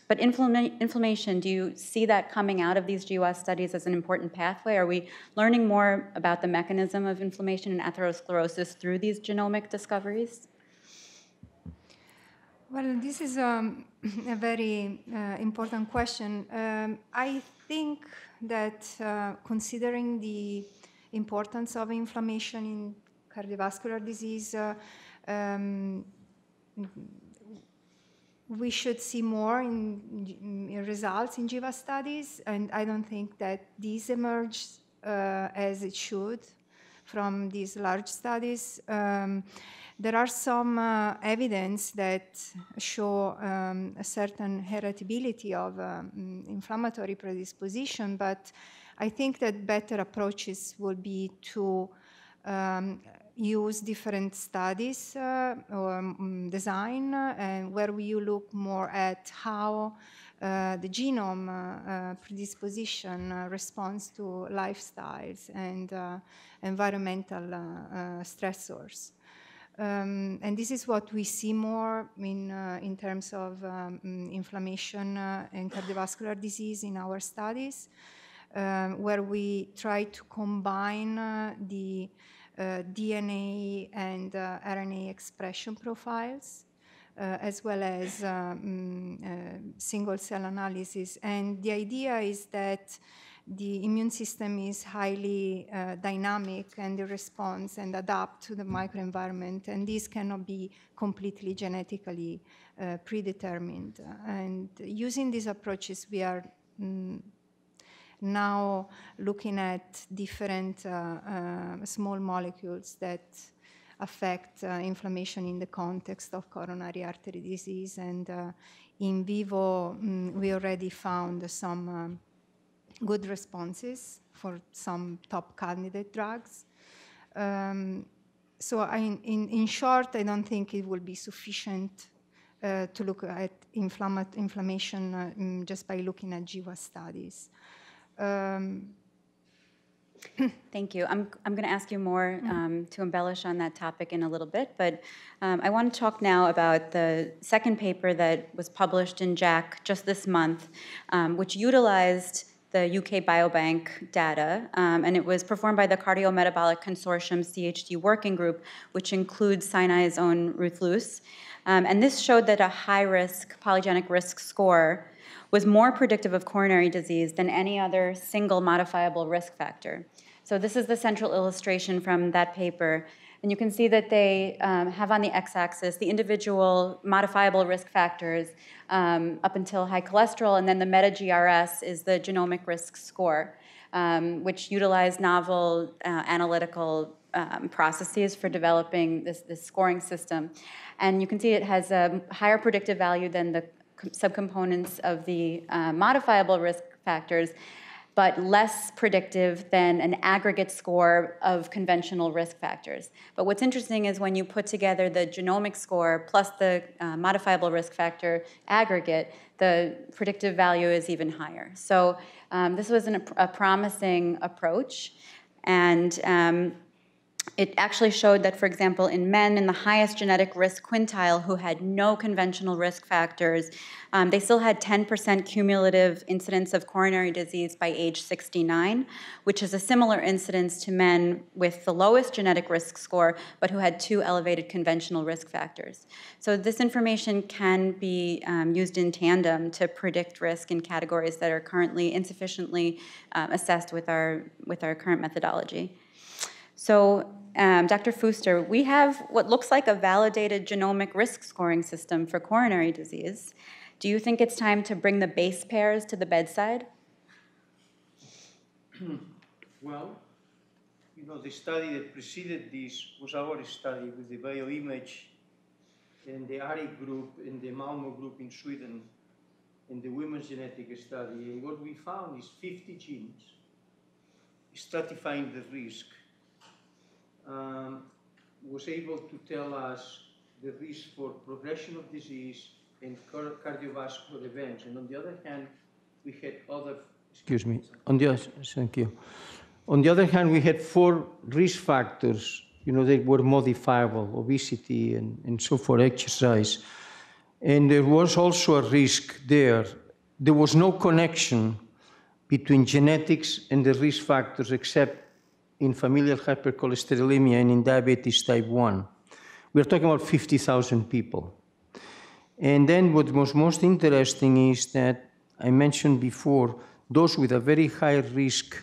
But inflammation, do you see that coming out of these GWAS studies as an important pathway? Are we learning more about the mechanism of inflammation and atherosclerosis through these genomic discoveries? Well, this is a very important question. I think that considering the importance of inflammation in cardiovascular disease, we should see more in results in GWAS studies, and I don't think that these emerge as it should from these large studies. There are some evidence that show a certain heritability of inflammatory predisposition, but I think that better approaches will be to use different studies or design where you look more at how the genome predisposition responds to lifestyles and environmental stressors. And this is what we see more in terms of inflammation and cardiovascular disease in our studies, where we try to combine the DNA and RNA expression profiles, as well as single cell analysis. And the idea is that the immune system is highly dynamic and it responds and adapts to the microenvironment, and this cannot be completely genetically predetermined. And using these approaches, we are now looking at different small molecules that affect inflammation in the context of coronary artery disease. And in vivo, we already found some good responses for some top candidate drugs. So in short, I don't think it will be sufficient to look at inflammation just by looking at GWAS studies. Thank you. I'm going to ask you more to embellish on that topic in a little bit, but I want to talk now about the second paper that was published in JACC just this month, which utilized the UK Biobank data, and it was performed by the Cardiometabolic Consortium CHD Working Group, which includes Sinai's own Ruth Luce. And this showed that a high-risk polygenic risk score was more predictive of coronary disease than any other single modifiable risk factor. So this is the central illustration from that paper. And you can see that they have on the x-axis the individual modifiable risk factors up until high cholesterol, and then the meta-GRS is the genomic risk score, which utilize novel analytical processes for developing this scoring system. And you can see it has a higher predictive value than the subcomponents of the modifiable risk factors, but less predictive than an aggregate score of conventional risk factors. But what's interesting is when you put together the genomic score plus the modifiable risk factor aggregate, the predictive value is even higher. So this was a promising approach, and it actually showed that, for example, in men in the highest genetic risk quintile who had no conventional risk factors, they still had 10% cumulative incidence of coronary disease by age 69, which is a similar incidence to men with the lowest genetic risk score, but who had 2 elevated conventional risk factors. So this information can be used in tandem to predict risk in categories that are currently insufficiently assessed with our current methodology. So, Dr. Fuster, we have what looks like a validated genomic risk scoring system for coronary disease. Do you think it's time to bring the base pairs to the bedside? Well, you know, the study that preceded this was our study with the bioimage and the ARI group and the Malmo group in Sweden and the women's genetic study. And what we found is 50 genes stratifying the risk. Was able to tell us the risk for progression of disease and cardiovascular events. And on the other hand, we had other, excuse me, thank you. On the other hand, we had 4 risk factors, you know, that were modifiable: obesity and so forth, exercise. And there was also a risk there. There was no connection between genetics and the risk factors except in familial hypercholesterolemia and in diabetes type 1. We're talking about 50,000 people. And then what was most interesting is that I mentioned before, those with a very high risk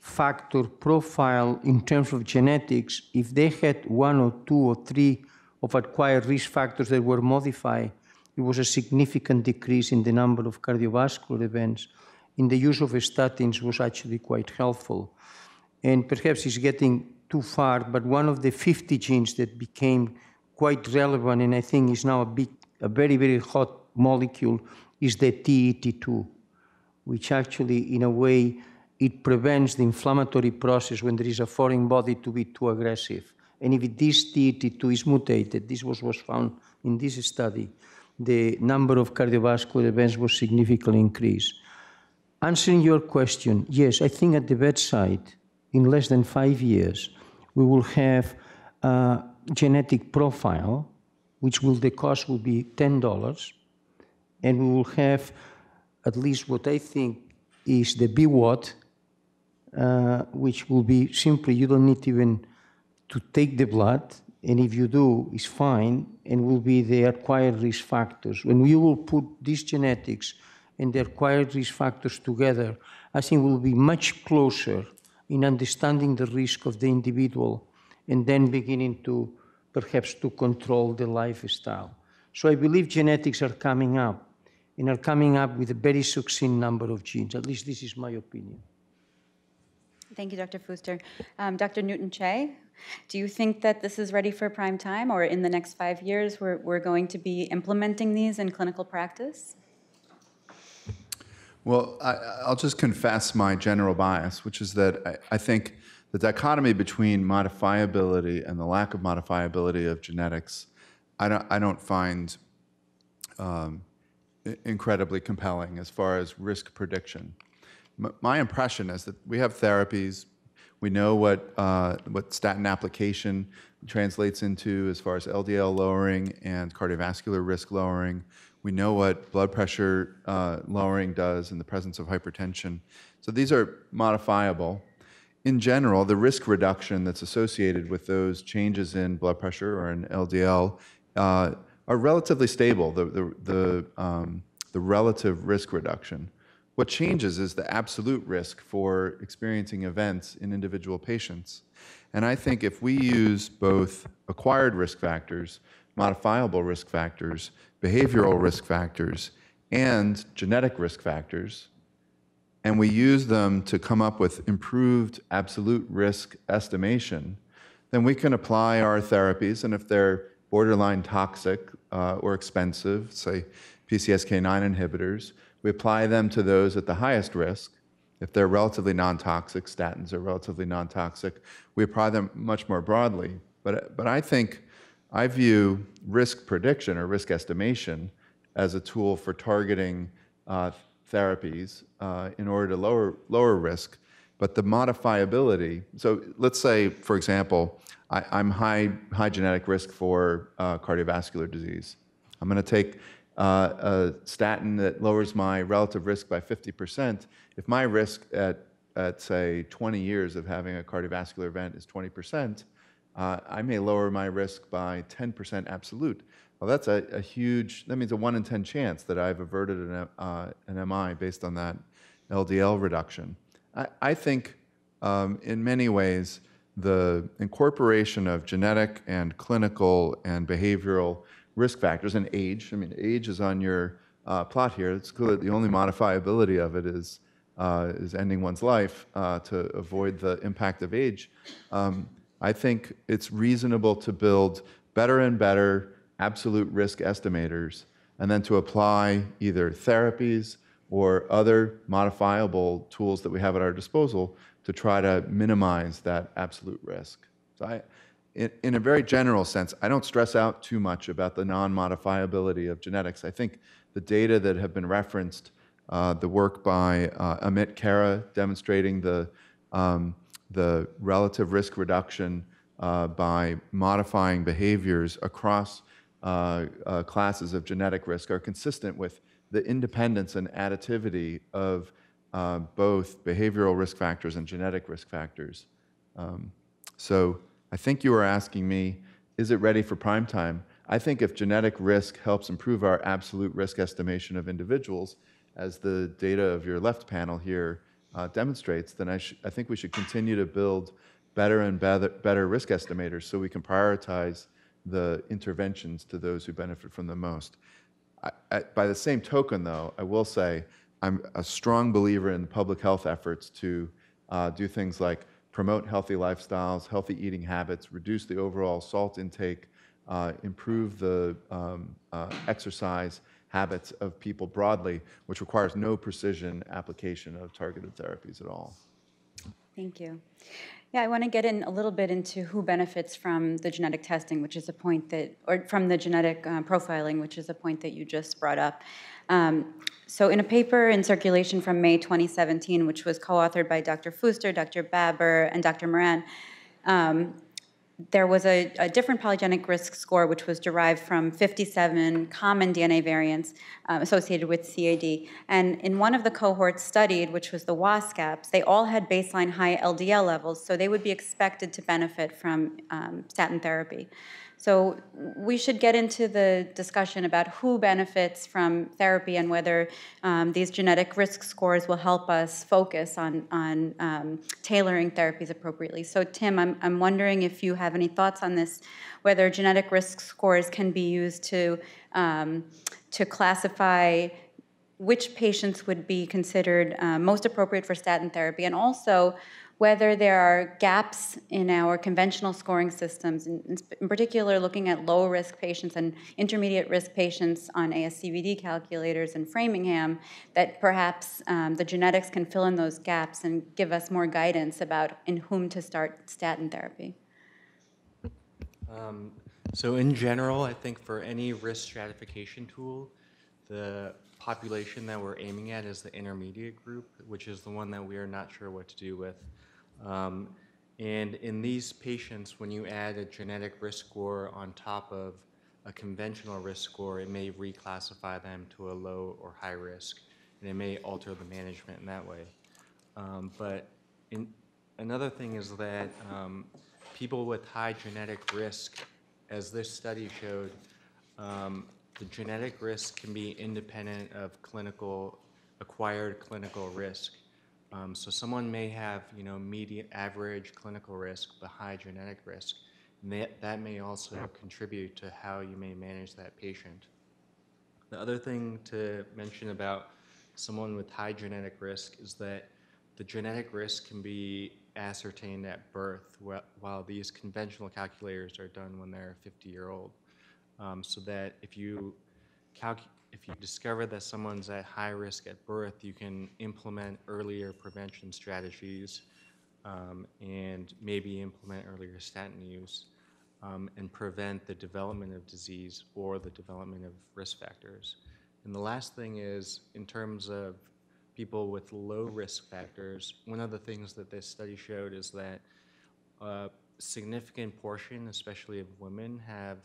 factor profile in terms of genetics, if they had 1 or 2 or 3 of acquired risk factors that were modified, it was a significant decrease in the number of cardiovascular events. And the use of statins was actually quite helpful. And perhaps it's getting too far, but one of the 50 genes that became quite relevant, and I think is now a very, very hot molecule, is the TET2, which actually, in a way, it prevents the inflammatory process when there is a foreign body to be too aggressive. And if this TET2 is mutated, this was found in this study, the number of cardiovascular events was significantly increased. Answering your question, yes, I think at the bedside, in less than 5 years, we will have a genetic profile, which the cost will be $10, and we will have at least what I think is the BWAT, which will be simply, you don't need even to take the blood, and if you do, it's fine, and will be the acquired risk factors. When we will put these genetics and the acquired risk factors together, I think we'll be much closer in understanding the risk of the individual and then beginning to perhaps to control the lifestyle. So I believe genetics are coming up and are coming up with a very succinct number of genes. At least this is my opinion. Thank you, Dr. Fuster. Dr. Newton-Che, do you think that this is ready for prime time, or in the next 5 years we're going to be implementing these in clinical practice? Well, I'll just confess my general bias, which is that I think the dichotomy between modifiability and the lack of modifiability of genetics, I don't find incredibly compelling as far as risk prediction. My impression is that we have therapies. We know what statin application translates into as far as LDL lowering and cardiovascular risk lowering. We know what blood pressure lowering does in the presence of hypertension. So these are modifiable. In general, the risk reduction that's associated with those changes in blood pressure or in LDL are relatively stable, the relative risk reduction. What changes is the absolute risk for experiencing events in individual patients. And I think if we use both acquired risk factors, modifiable risk factors, behavioral risk factors, and genetic risk factors, and we use them to come up with improved absolute risk estimation, then we can apply our therapies, and if they're borderline toxic or expensive, say PCSK9 inhibitors, we apply them to those at the highest risk. If they're relatively non-toxic, statins are relatively non-toxic, we apply them much more broadly. But I view risk prediction or risk estimation as a tool for targeting therapies in order to lower risk. But the modifiability, so let's say, for example, I'm high genetic risk for cardiovascular disease. I'm going to take a statin that lowers my relative risk by 50%. If my risk at say 20 years of having a cardiovascular event is 20%, I may lower my risk by 10% absolute. Well, that's a huge, that means a 1 in 10 chance that I've averted an MI based on that LDL reduction. I think in many ways, the incorporation of genetic and clinical and behavioral risk factors and age, I mean, age is on your plot here. It's clear that the only modifiability of it is ending one's life to avoid the impact of age. I think it's reasonable to build better and better absolute risk estimators and then to apply either therapies or other modifiable tools that we have at our disposal to try to minimize that absolute risk. So in a very general sense, I don't stress out too much about the non-modifiability of genetics. I think the data that have been referenced, the work by Amit Kara demonstrating the relative risk reduction by modifying behaviors across classes of genetic risk are consistent with the independence and additivity of both behavioral risk factors and genetic risk factors. So I think you were asking me, is it ready for prime time? I think if genetic risk helps improve our absolute risk estimation of individuals, as the data of your left panel here demonstrates, then I think we should continue to build better and better risk estimators so we can prioritize the interventions to those who benefit from them most. By the same token, though, I will say I'm a strong believer in public health efforts to do things like promote healthy lifestyles, healthy eating habits, reduce the overall salt intake, improve the exercise habits of people broadly, which requires no precision application of targeted therapies at all. Thank you. Yeah, I want to get in a little bit into who benefits from the genetic testing, which is a point that, or from the genetic profiling, which is a point that you just brought up. So in a paper in Circulation from May 2017, which was co-authored by Dr. Fuster, Dr. Baber, and Dr. Moran, there was a different polygenic risk score, which was derived from 57 common DNA variants associated with CAD. And in one of the cohorts studied, which was the WASCAPs, they all had baseline high LDL levels, so they would be expected to benefit from statin therapy. So we should get into the discussion about who benefits from therapy and whether these genetic risk scores will help us focus on tailoring therapies appropriately. So Tim, I'm wondering if you have any thoughts on this, whether genetic risk scores can be used to classify which patients would be considered most appropriate for statin therapy, and also whether there are gaps in our conventional scoring systems, in particular looking at low-risk patients and intermediate-risk patients on ASCVD calculators in Framingham, that perhaps the genetics can fill in those gaps and give us more guidance about in whom to start statin therapy. So in general, I think for any risk stratification tool, the population that we're aiming at is the intermediate group, which is the one that we are not sure what to do with. And in these patients, when you add a genetic risk score on top of a conventional risk score, it may reclassify them to a low or high risk, and it may alter the management in that way. Another thing is that people with high genetic risk, as this study showed, the genetic risk can be independent of acquired clinical risk. So someone may have, median average clinical risk, but high genetic risk. And that may also contribute to how you may manage that patient. The other thing to mention about someone with high genetic risk is that the genetic risk can be ascertained at birth, while these conventional calculators are done when they're 50-year-old. So that if you discover that someone's at high risk at birth, you can implement earlier prevention strategies and maybe implement earlier statin use and prevent the development of disease or the development of risk factors. And the last thing is, in terms of people with low risk factors, one of the things that this study showed is that a significant portion, especially of women, have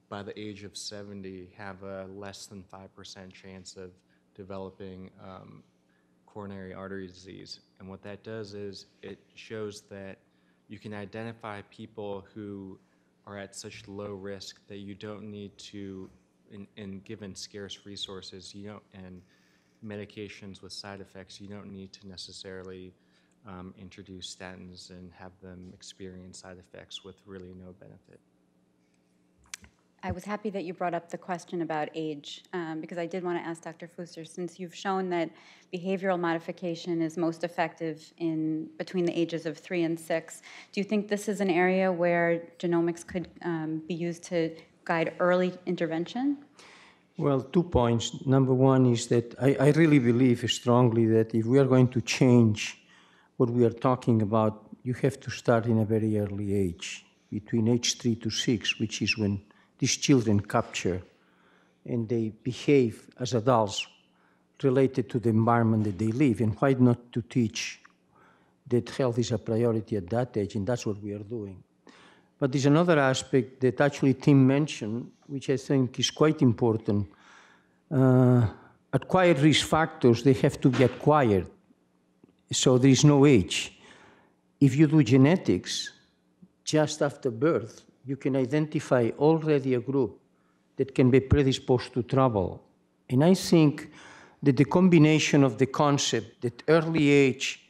by the age of 70, have a less than 5% chance of developing coronary artery disease. And what that does is it shows that you can identify people who are at such low risk that you don't need to, in given scarce resources, and medications with side effects, you don't need to necessarily introduce statins and have them experience side effects with really no benefit. I was happy that you brought up the question about age, because I did want to ask Dr. Fuster, since you've shown that behavioral modification is most effective between the ages of 3 and 6, do you think this is an area where genomics could be used to guide early intervention? Well, 2 points. Number one is that I really believe strongly that if we are going to change what we are talking about, you have to start in a very early age, between age 3 to 6, which is when these children capture and they behave as adults related to the environment that they live. And why not to teach that health is a priority at that age, and that's what we are doing. But there's another aspect that actually Tim mentioned, which I think is quite important. Acquired risk factors, they have to be acquired. So there is no age. If you do genetics, just after birth, you can identify already a group that can be predisposed to trouble. And I think that the combination of the concept that early age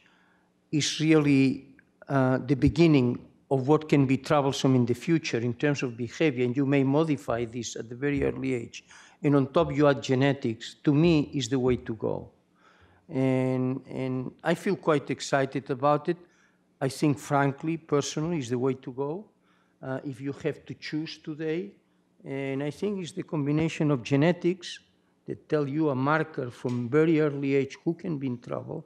is really the beginning of what can be troublesome in the future in terms of behavior, and you may modify this at the very early age. And on top you add genetics, to me, is the way to go. And I feel quite excited about it. I think, frankly, personally, is the way to go if you have to choose today. And I think it's the combination of genetics that tell you a marker from very early age who can be in trouble,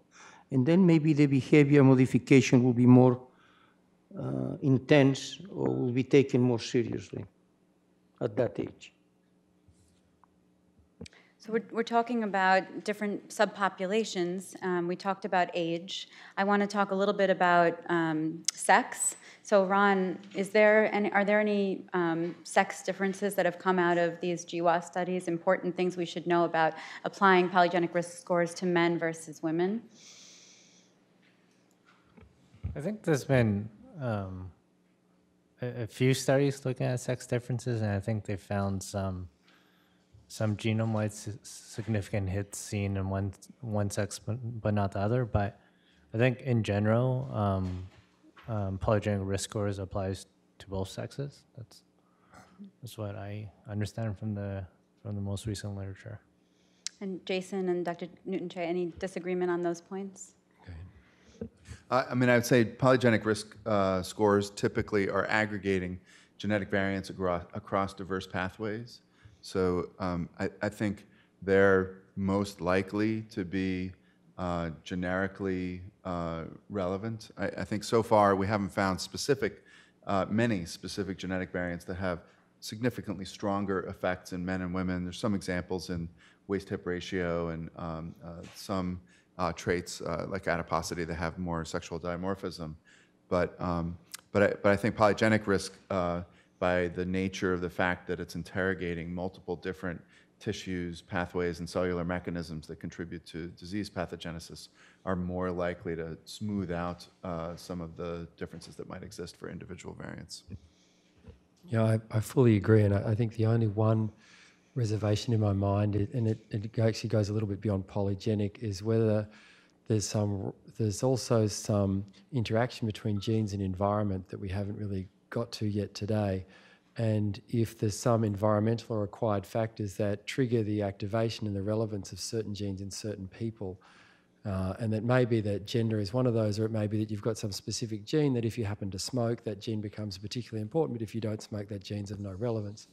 and then maybe the behavior modification will be more intense or will be taken more seriously at that age. So we're talking about different subpopulations. We talked about age. I want to talk a little bit about sex. So Ron, are there any sex differences that have come out of these GWAS studies, important things we should know about applying polygenic risk scores to men versus women? I think there's been a few studies looking at sex differences, and I think they found some genome-wide significant hits seen in one sex, but not the other. But I think in general, polygenic risk scores applies to both sexes. That's what I understand from the most recent literature. And Jason and Dr. Newton-Che, any disagreement on those points? I mean, I would say polygenic risk scores typically are aggregating genetic variants across diverse pathways. So I think they're most likely to be generically relevant. I think so far we haven't found many specific genetic variants that have significantly stronger effects in men and women. There's some examples in waist-hip ratio and some traits like adiposity that have more sexual dimorphism. But I think polygenic risk, by the nature of the fact that it's interrogating multiple different tissues, pathways, and cellular mechanisms that contribute to disease pathogenesis, are more likely to smooth out some of the differences that might exist for individual variants. Yeah, I fully agree, and I think the only one reservation in my mind, and it actually goes a little bit beyond polygenic, is whether there's also some interaction between genes and environment that we haven't really got to yet today, and if there's some environmental or acquired factors that trigger the activation and the relevance of certain genes in certain people. And that may be that gender is one of those, or it may be that you've got some specific gene that if you happen to smoke, that gene becomes particularly important, but if you don't smoke, that gene's of no relevance.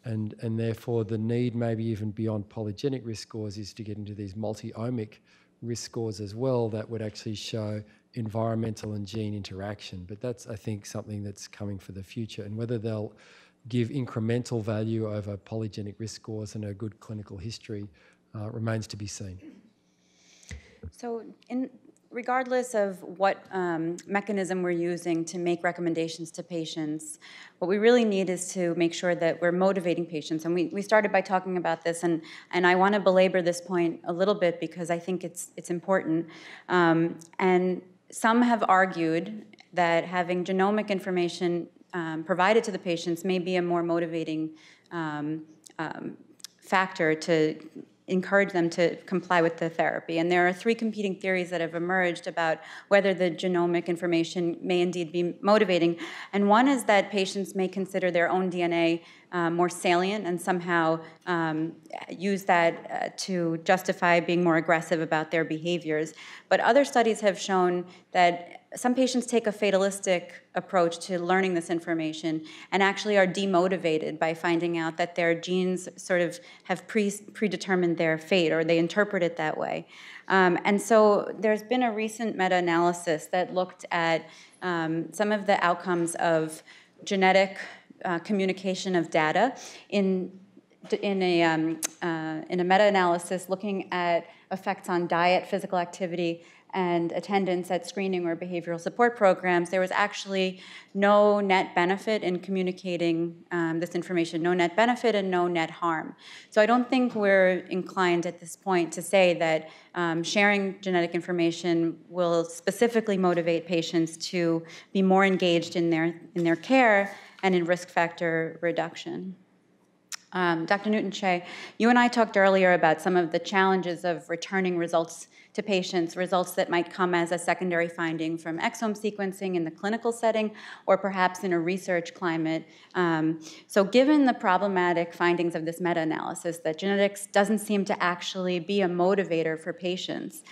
And therefore the need, maybe even beyond polygenic risk scores, is to get into these multi-omic risk scores as well that would actually show environmental and gene interaction. But that's, I think, something that's coming for the future. And whether they'll give incremental value over polygenic risk scores and a good clinical history remains to be seen. So regardless of what mechanism we're using to make recommendations to patients, what we really need is to make sure that we're motivating patients. And we started by talking about this, and I want to belabor this point a little bit because I think it's important. And some have argued that having genomic information provided to the patients may be a more motivating factor to encourage them to comply with the therapy. And there are three competing theories that have emerged about whether the genomic information may indeed be motivating. And one is that patients may consider their own DNA more salient and somehow use that to justify being more aggressive about their behaviors. But other studies have shown that some patients take a fatalistic approach to learning this information and actually are demotivated by finding out that their genes sort of have predetermined their fate, or they interpret it that way. And so there's been a recent meta-analysis that looked at some of the outcomes of genetic communication of data in a meta-analysis looking at effects on diet, physical activity, and attendance at screening or behavioral support programs. There was actually no net benefit in communicating this information, no net benefit and no net harm. So I don't think we're inclined at this point to say that sharing genetic information will specifically motivate patients to be more engaged in their care and in risk factor reduction. Dr. Newton-Che, you and I talked earlier about some of the challenges of returning results to patients, results that might come as a secondary finding from exome sequencing in the clinical setting or perhaps in a research climate. So given the problematic findings of this meta-analysis, that genetics doesn't seem to actually be a motivator for patients,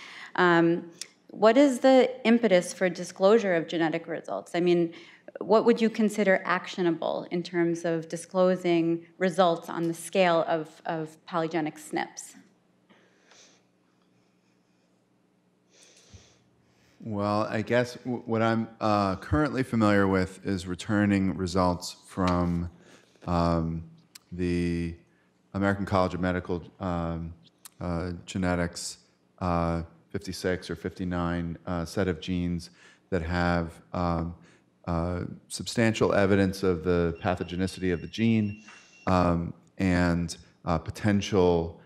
what is the impetus for disclosure of genetic results? I mean, what would you consider actionable in terms of disclosing results on the scale of polygenic SNPs? Well, I guess what I'm currently familiar with is returning results from the American College of Medical Genetics 56 or 59 set of genes that have substantial evidence of the pathogenicity of the gene and potential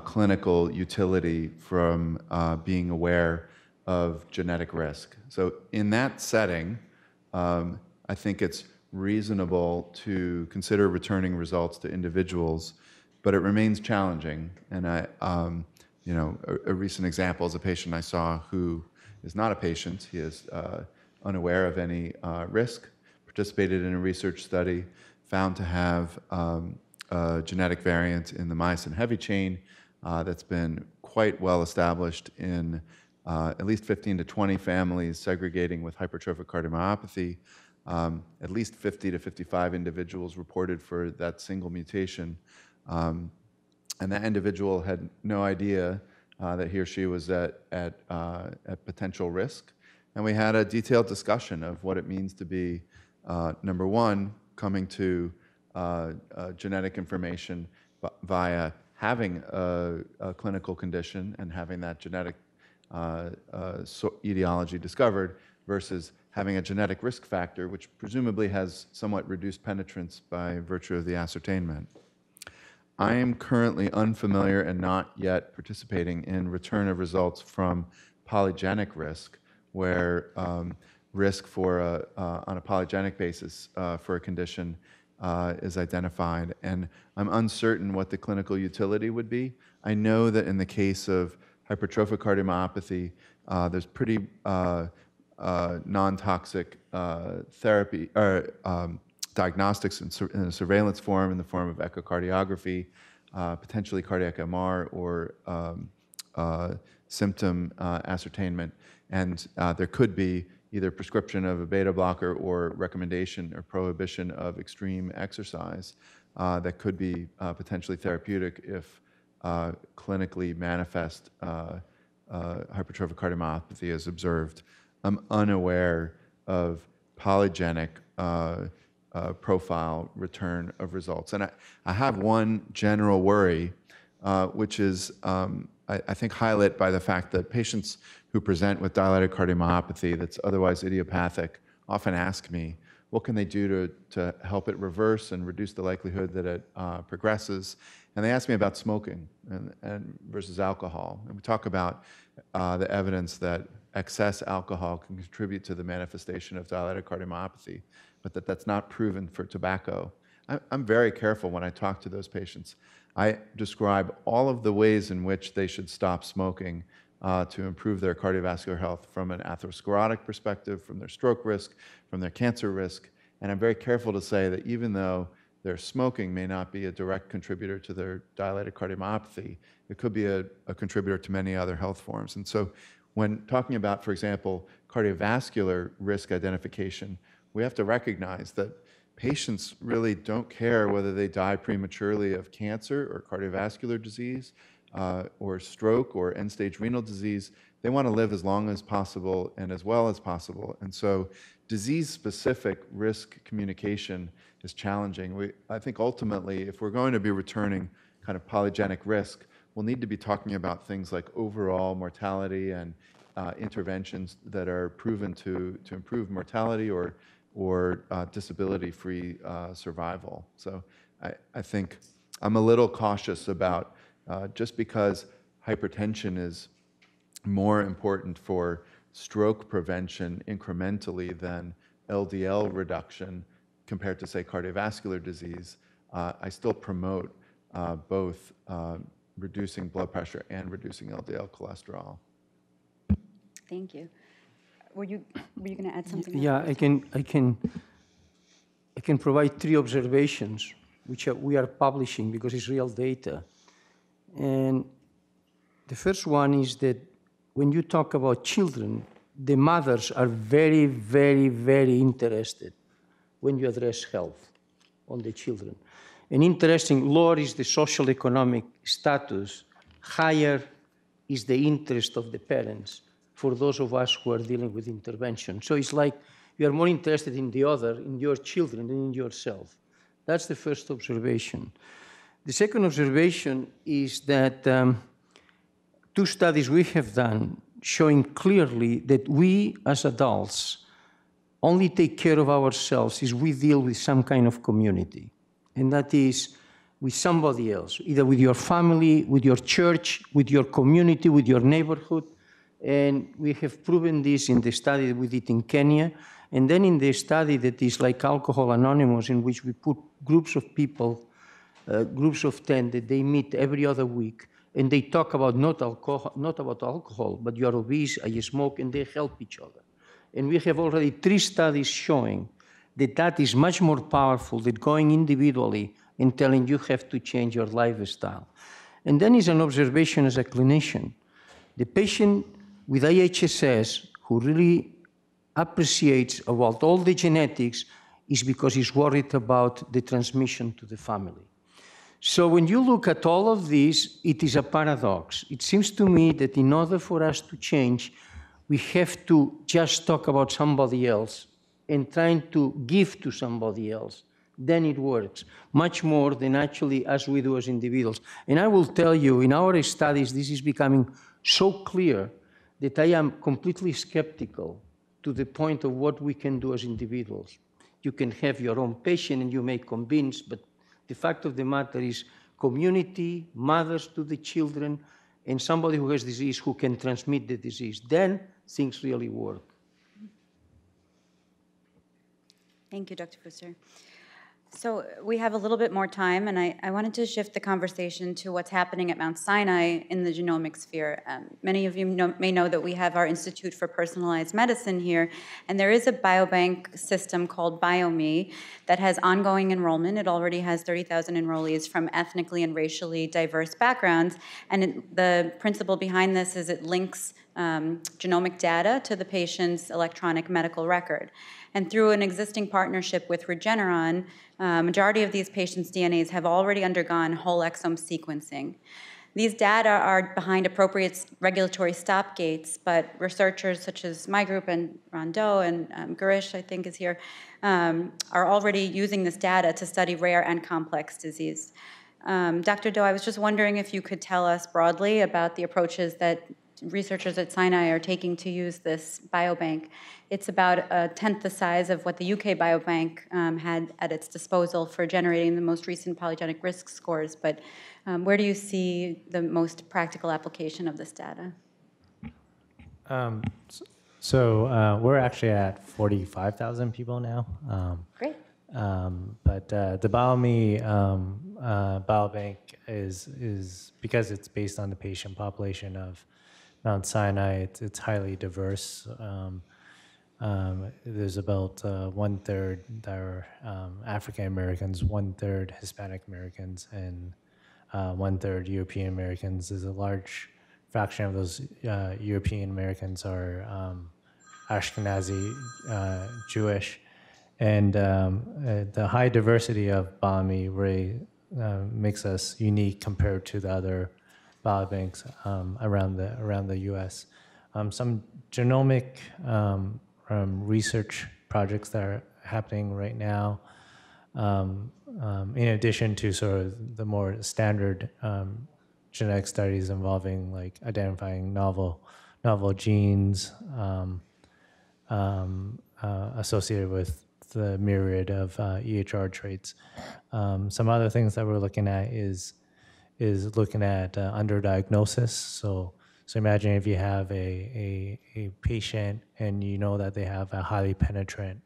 clinical utility from being aware of genetic risk. So in that setting, I think it's reasonable to consider returning results to individuals, but it remains challenging. And a recent example is a patient I saw who is not a patient. He is unaware of any risk, participated in a research study, found to have a genetic variant in the myosin heavy chain that's been quite well established in at least 15 to 20 families segregating with hypertrophic cardiomyopathy. At least 50 to 55 individuals reported for that single mutation. And that individual had no idea that he or she was at potential risk. And we had a detailed discussion of what it means to be, number one, coming to genetic information via having a clinical condition and having that genetic etiology discovered versus having a genetic risk factor, which presumably has somewhat reduced penetrance by virtue of the ascertainment. I am currently unfamiliar and not yet participating in return of results from polygenic risk, where risk for on a polygenic basis for a condition is identified. And I'm uncertain what the clinical utility would be. I know that in the case of hypertrophic cardiomyopathy, there's pretty non-toxic therapy or diagnostics in a surveillance form in the form of echocardiography, potentially cardiac MR or symptom ascertainment. And there could be either prescription of a beta blocker or recommendation or prohibition of extreme exercise that could be potentially therapeutic if clinically manifest hypertrophic cardiomyopathy is observed. I'm unaware of polygenic profile return of results. And I have one general worry, which is I think highlighted by the fact that patients who present with dilated cardiomyopathy that's otherwise idiopathic often ask me, what can they do to help it reverse and reduce the likelihood that it progresses? And they ask me about smoking and versus alcohol. And we talk about the evidence that excess alcohol can contribute to the manifestation of dilated cardiomyopathy, but that's not proven for tobacco. I'm very careful when I talk to those patients. I describe all of the ways in which they should stop smoking to improve their cardiovascular health from an atherosclerotic perspective, from their stroke risk, from their cancer risk. And I'm very careful to say that even though their smoking may not be a direct contributor to their dilated cardiomyopathy, it could be a contributor to many other health forms. And so when talking about, for example, cardiovascular risk identification, we have to recognize that patients really don't care whether they die prematurely of cancer or cardiovascular disease or stroke or end-stage renal disease. They want to live as long as possible and as well as possible. And so disease-specific risk communication is challenging. I think ultimately, if we're going to be returning kind of polygenic risk, we'll need to be talking about things like overall mortality and interventions that are proven to improve mortality or disability-free survival. So I think I'm a little cautious about just because hypertension is more important for stroke prevention incrementally than LDL reduction compared to, say, cardiovascular disease, I still promote both reducing blood pressure and reducing LDL cholesterol. Thank you. Were you going to add something? Yeah, I can provide 3 observations which we are publishing because it's real data. And the first one is that when you talk about children, the mothers are very, very, very interested when you address health on the children. And interesting, lower is the social economic status, higher is the interest of the parents for those of us who are dealing with intervention. So it's like you are more interested in the other, in your children, than in yourself. That's the first observation. The second observation is that 2 studies we have done showing clearly that we as adults only take care of ourselves if we deal with some kind of community. And that is with somebody else, either with your family, with your church, with your community, with your neighborhood. And we have proven this in the study that we did in Kenya. And then in the study that is like Alcohol Anonymous, in which we put groups of people, groups of 10, that they meet every other week, and they talk about not about alcohol, but you're obese, I smoke, and they help each other. And we have already 3 studies showing that that is much more powerful than going individually and telling you have to change your lifestyle. And then is an observation as a clinician. The patient with IHSS who really appreciates about all the genetics is because he's worried about the transmission to the family. So when you look at all of this, it is a paradox. It seems to me that in order for us to change, we have to just talk about somebody else and trying to give to somebody else. Then it works, much more than actually as we do as individuals. And I will tell you, in our studies, this is becoming so clear that I am completely skeptical to the point of what we can do as individuals. You can have your own patient and you may convince, but the fact of the matter is community, mothers to the children, and somebody who has disease who can transmit the disease. Then things really work. Thank you, Dr. Fuster. So we have a little bit more time, and I wanted to shift the conversation to what's happening at Mount Sinai in the genomic sphere. Many of you may know that we have our Institute for Personalized Medicine here, and there is a biobank system called BioMe that has ongoing enrollment. It already has 30,000 enrollees from ethnically and racially diverse backgrounds, and the principle behind this is it links genomic data to the patient's electronic medical record. And through an existing partnership with Regeneron, majority of these patients' DNAs have already undergone whole exome sequencing. These data are behind appropriate regulatory stop gates, but researchers such as my group and Rondeau and Garish, I think, is here, are already using this data to study rare and complex disease. Dr. Doe, I was just wondering if you could tell us broadly about the approaches that researchers at Sinai are taking to use this biobank. It's about a tenth the size of what the UK biobank had at its disposal for generating the most recent polygenic risk scores, but where do you see the most practical application of this data? We're actually at 45,000 people now. Great. But the BioMe biobank is because it's based on the patient population of Mount Sinai, it's highly diverse. There's about 1/3 that are African Americans, 1/3 Hispanic Americans, and 1/3 European Americans. There's a large fraction of those European Americans are Ashkenazi Jewish. And the high diversity of BioMe really makes us unique compared to the other biobanks around the U.S. Some genomic research projects that are happening right now, in addition to sort of the more standard genetic studies involving like identifying novel genes associated with the myriad of EHR traits. Some other things that we're looking at is looking at underdiagnosis. So imagine if you have a patient and you know that they have a highly penetrant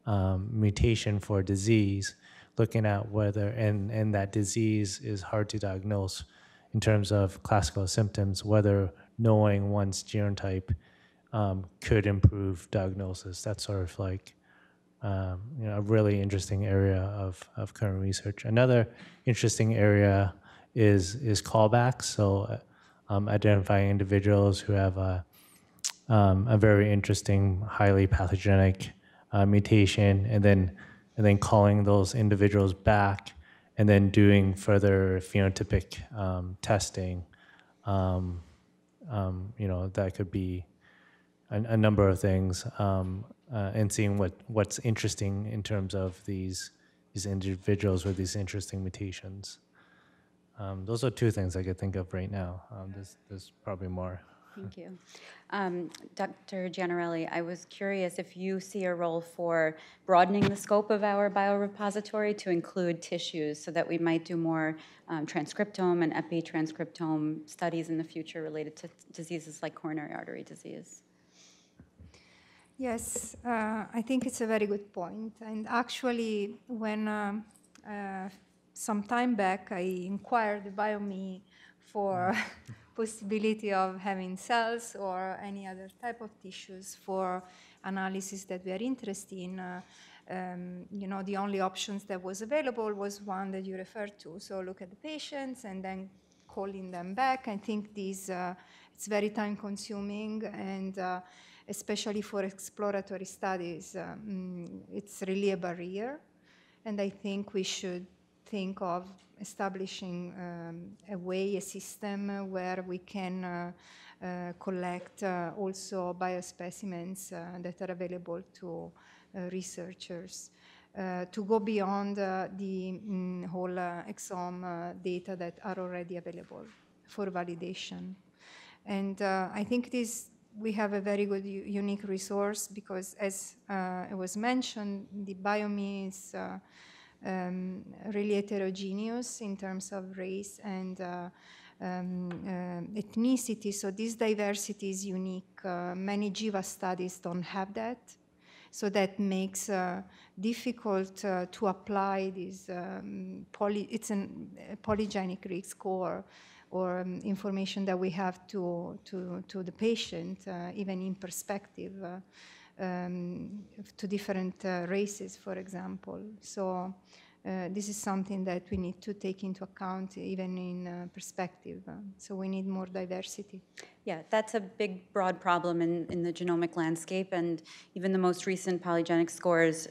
mutation for a disease, looking at whether, and that disease is hard to diagnose in terms of classical symptoms, whether knowing one's genotype could improve diagnosis. That's sort of like a really interesting area of current research. Another interesting area is callbacks. So identifying individuals who have a very interesting, highly pathogenic mutation, and then calling those individuals back, and then doing further phenotypic testing. That could be a number of things, and seeing what's interesting in terms of these individuals with these interesting mutations. Those are two things I could think of right now. There's probably more. Thank you. Dr. Gianarelli, I was curious if you see a role for broadening the scope of our biorepository to include tissues so that we might do more transcriptome and epitranscriptome studies in the future related to diseases like coronary artery disease. Yes, I think it's a very good point. And actually, when some time back I inquired the BioMe for possibility of having cells or any other type of tissues for analysis that we are interested in, the only options that was available was one that you referred to. So look at the patients and then calling them back. I think it's very time consuming and especially for exploratory studies, it's really a barrier. And I think we should think of establishing a system where we can collect also biospecimens that are available to researchers. To go beyond the whole exome data that are already available for validation. And I think we have a very good, unique resource because as it was mentioned, the BioMe is really heterogeneous in terms of race and ethnicity. So this diversity is unique. Many Jiva studies don't have that. So that makes difficult to apply this it's a polygenic risk score or information that we have to the patient, even in perspective, to different races, for example. So this is something that we need to take into account even in perspective. So we need more diversity. Yeah, that's a big, broad problem in the genomic landscape, and even the most recent polygenic scores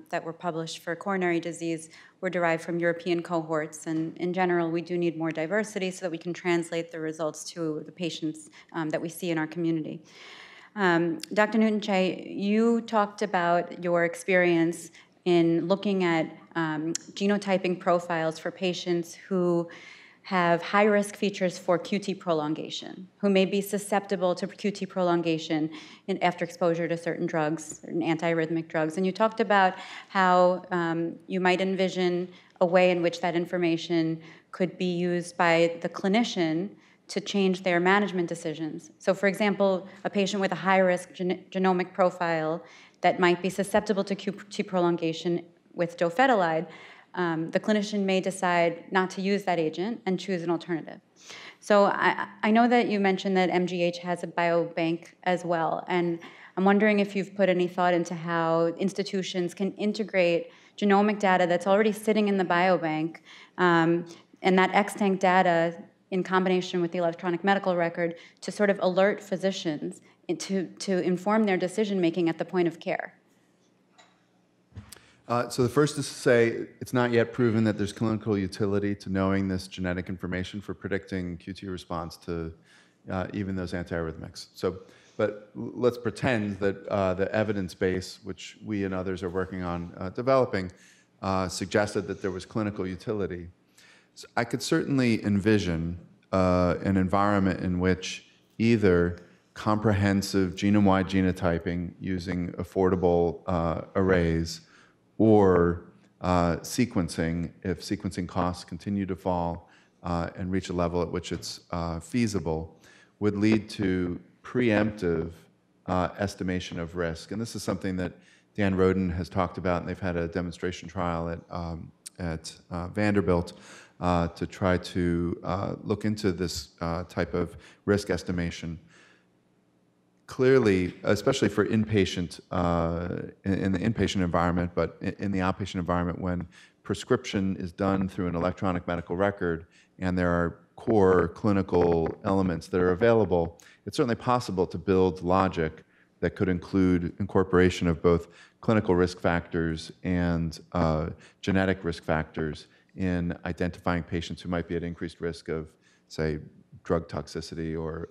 that were published for coronary disease were derived from European cohorts, and in general, we do need more diversity so that we can translate the results to the patients that we see in our community. Dr. Newton-Che, you talked about your experience in looking at genotyping profiles for patients who have high-risk features for QT prolongation, who may be susceptible to QT prolongation after exposure to certain drugs, certain antiarrhythmic drugs. And you talked about how you might envision a way in which that information could be used by the clinician to change their management decisions. So for example, a patient with a high-risk genomic profile that might be susceptible to QT prolongation with dofetilide, the clinician may decide not to use that agent and choose an alternative. So I know that you mentioned that MGH has a biobank as well, and I'm wondering if you've put any thought into how institutions can integrate genomic data that's already sitting in the biobank, and that extant data in combination with the electronic medical record to sort of alert physicians to inform their decision-making at the point of care. So the first is to say it's not yet proven that there's clinical utility to knowing this genetic information for predicting QT response to even those antiarrhythmics. But let's pretend that the evidence base, which we and others are working on developing, suggested that there was clinical utility. So I could certainly envision an environment in which either comprehensive genome-wide genotyping using affordable arrays or sequencing, if sequencing costs continue to fall and reach a level at which it's feasible, would lead to preemptive estimation of risk. And this is something that Dan Roden has talked about, and they've had a demonstration trial at Vanderbilt to try to look into this type of risk estimation. Clearly, especially for inpatient, in the inpatient environment, but in the outpatient environment, when prescription is done through an electronic medical record and there are core clinical elements that are available, it's certainly possible to build logic that could include incorporation of both clinical risk factors and genetic risk factors in identifying patients who might be at increased risk of, say, drug toxicity or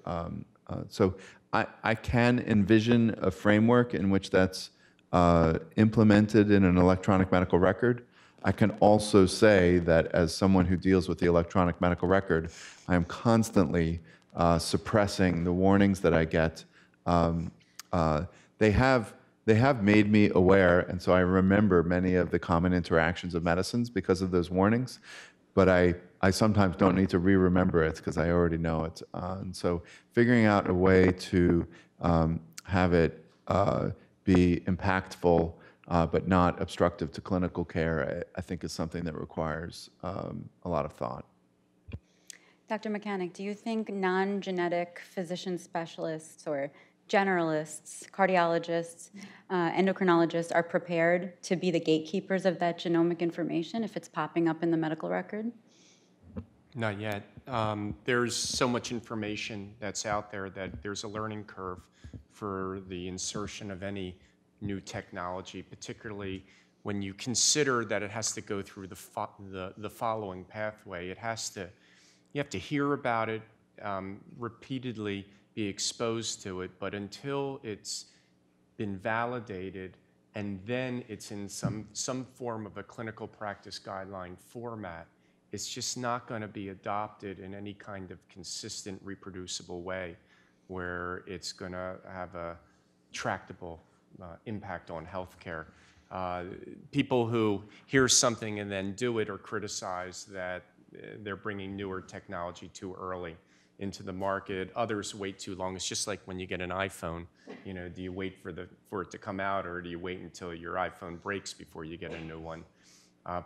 so I can envision a framework in which that's implemented in an electronic medical record. I can also say that as someone who deals with the electronic medical record, I am constantly suppressing the warnings that I get. They have made me aware, and so I remember many of the common interactions of medicines because of those warnings, but I sometimes don't need to re-remember it because I already know it. And so figuring out a way to have it be impactful but not obstructive to clinical care, I think is something that requires a lot of thought. Dr. Mechanic, do you think non-genetic physician specialists or generalists, cardiologists, endocrinologists are prepared to be the gatekeepers of that genomic information if it's popping up in the medical record? Not yet. There's so much information that's out there that there's a learning curve for the insertion of any new technology, particularly when you consider that it has to go through the following pathway. You have to hear about it, repeatedly be exposed to it, but until it's been validated and then it's in some form of a clinical practice guideline format, it's just not going to be adopted in any kind of consistent, reproducible way where it's going to have a tractable impact on healthcare. People who hear something and then do it or criticize that they're bringing newer technology too early into the market. Others wait too long. It's just like when you get an iPhone. You know, do you wait for it to come out, or do you wait until your iPhone breaks before you get a new one?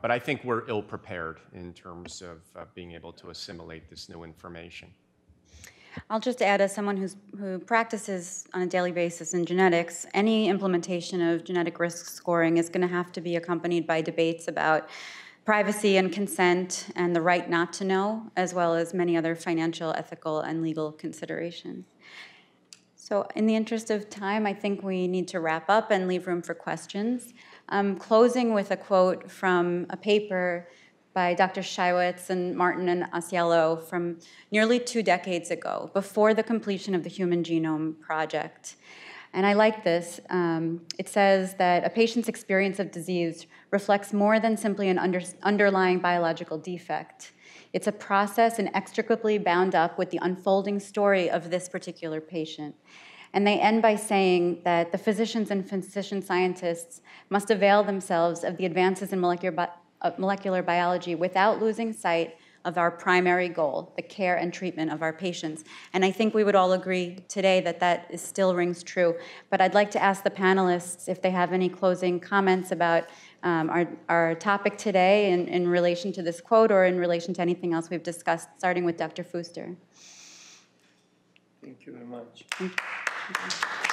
But I think we're ill-prepared in terms of being able to assimilate this new information. I'll just add, as someone who practices on a daily basis in genetics, any implementation of genetic risk scoring is going to have to be accompanied by debates about privacy and consent and the right not to know, as well as many other financial, ethical, and legal considerations. So in the interest of time, I think we need to wrap up and leave room for questions. I'm closing with a quote from a paper by Dr. Shiwitz and Martin and Asiello from nearly 2 decades ago, before the completion of the Human Genome Project. And I like this. It says that a patient's experience of disease reflects more than simply an underlying biological defect. It's a process inextricably bound up with the unfolding story of this particular patient. And they end by saying that the physicians and physician scientists must avail themselves of the advances in molecular biology without losing sight of our primary goal, the care and treatment of our patients. And I think we would all agree today that that still rings true. But I'd like to ask the panelists if they have any closing comments about our topic today in relation to this quote or in relation to anything else we've discussed, starting with Dr. Fuster. Thank you very much. Thank you.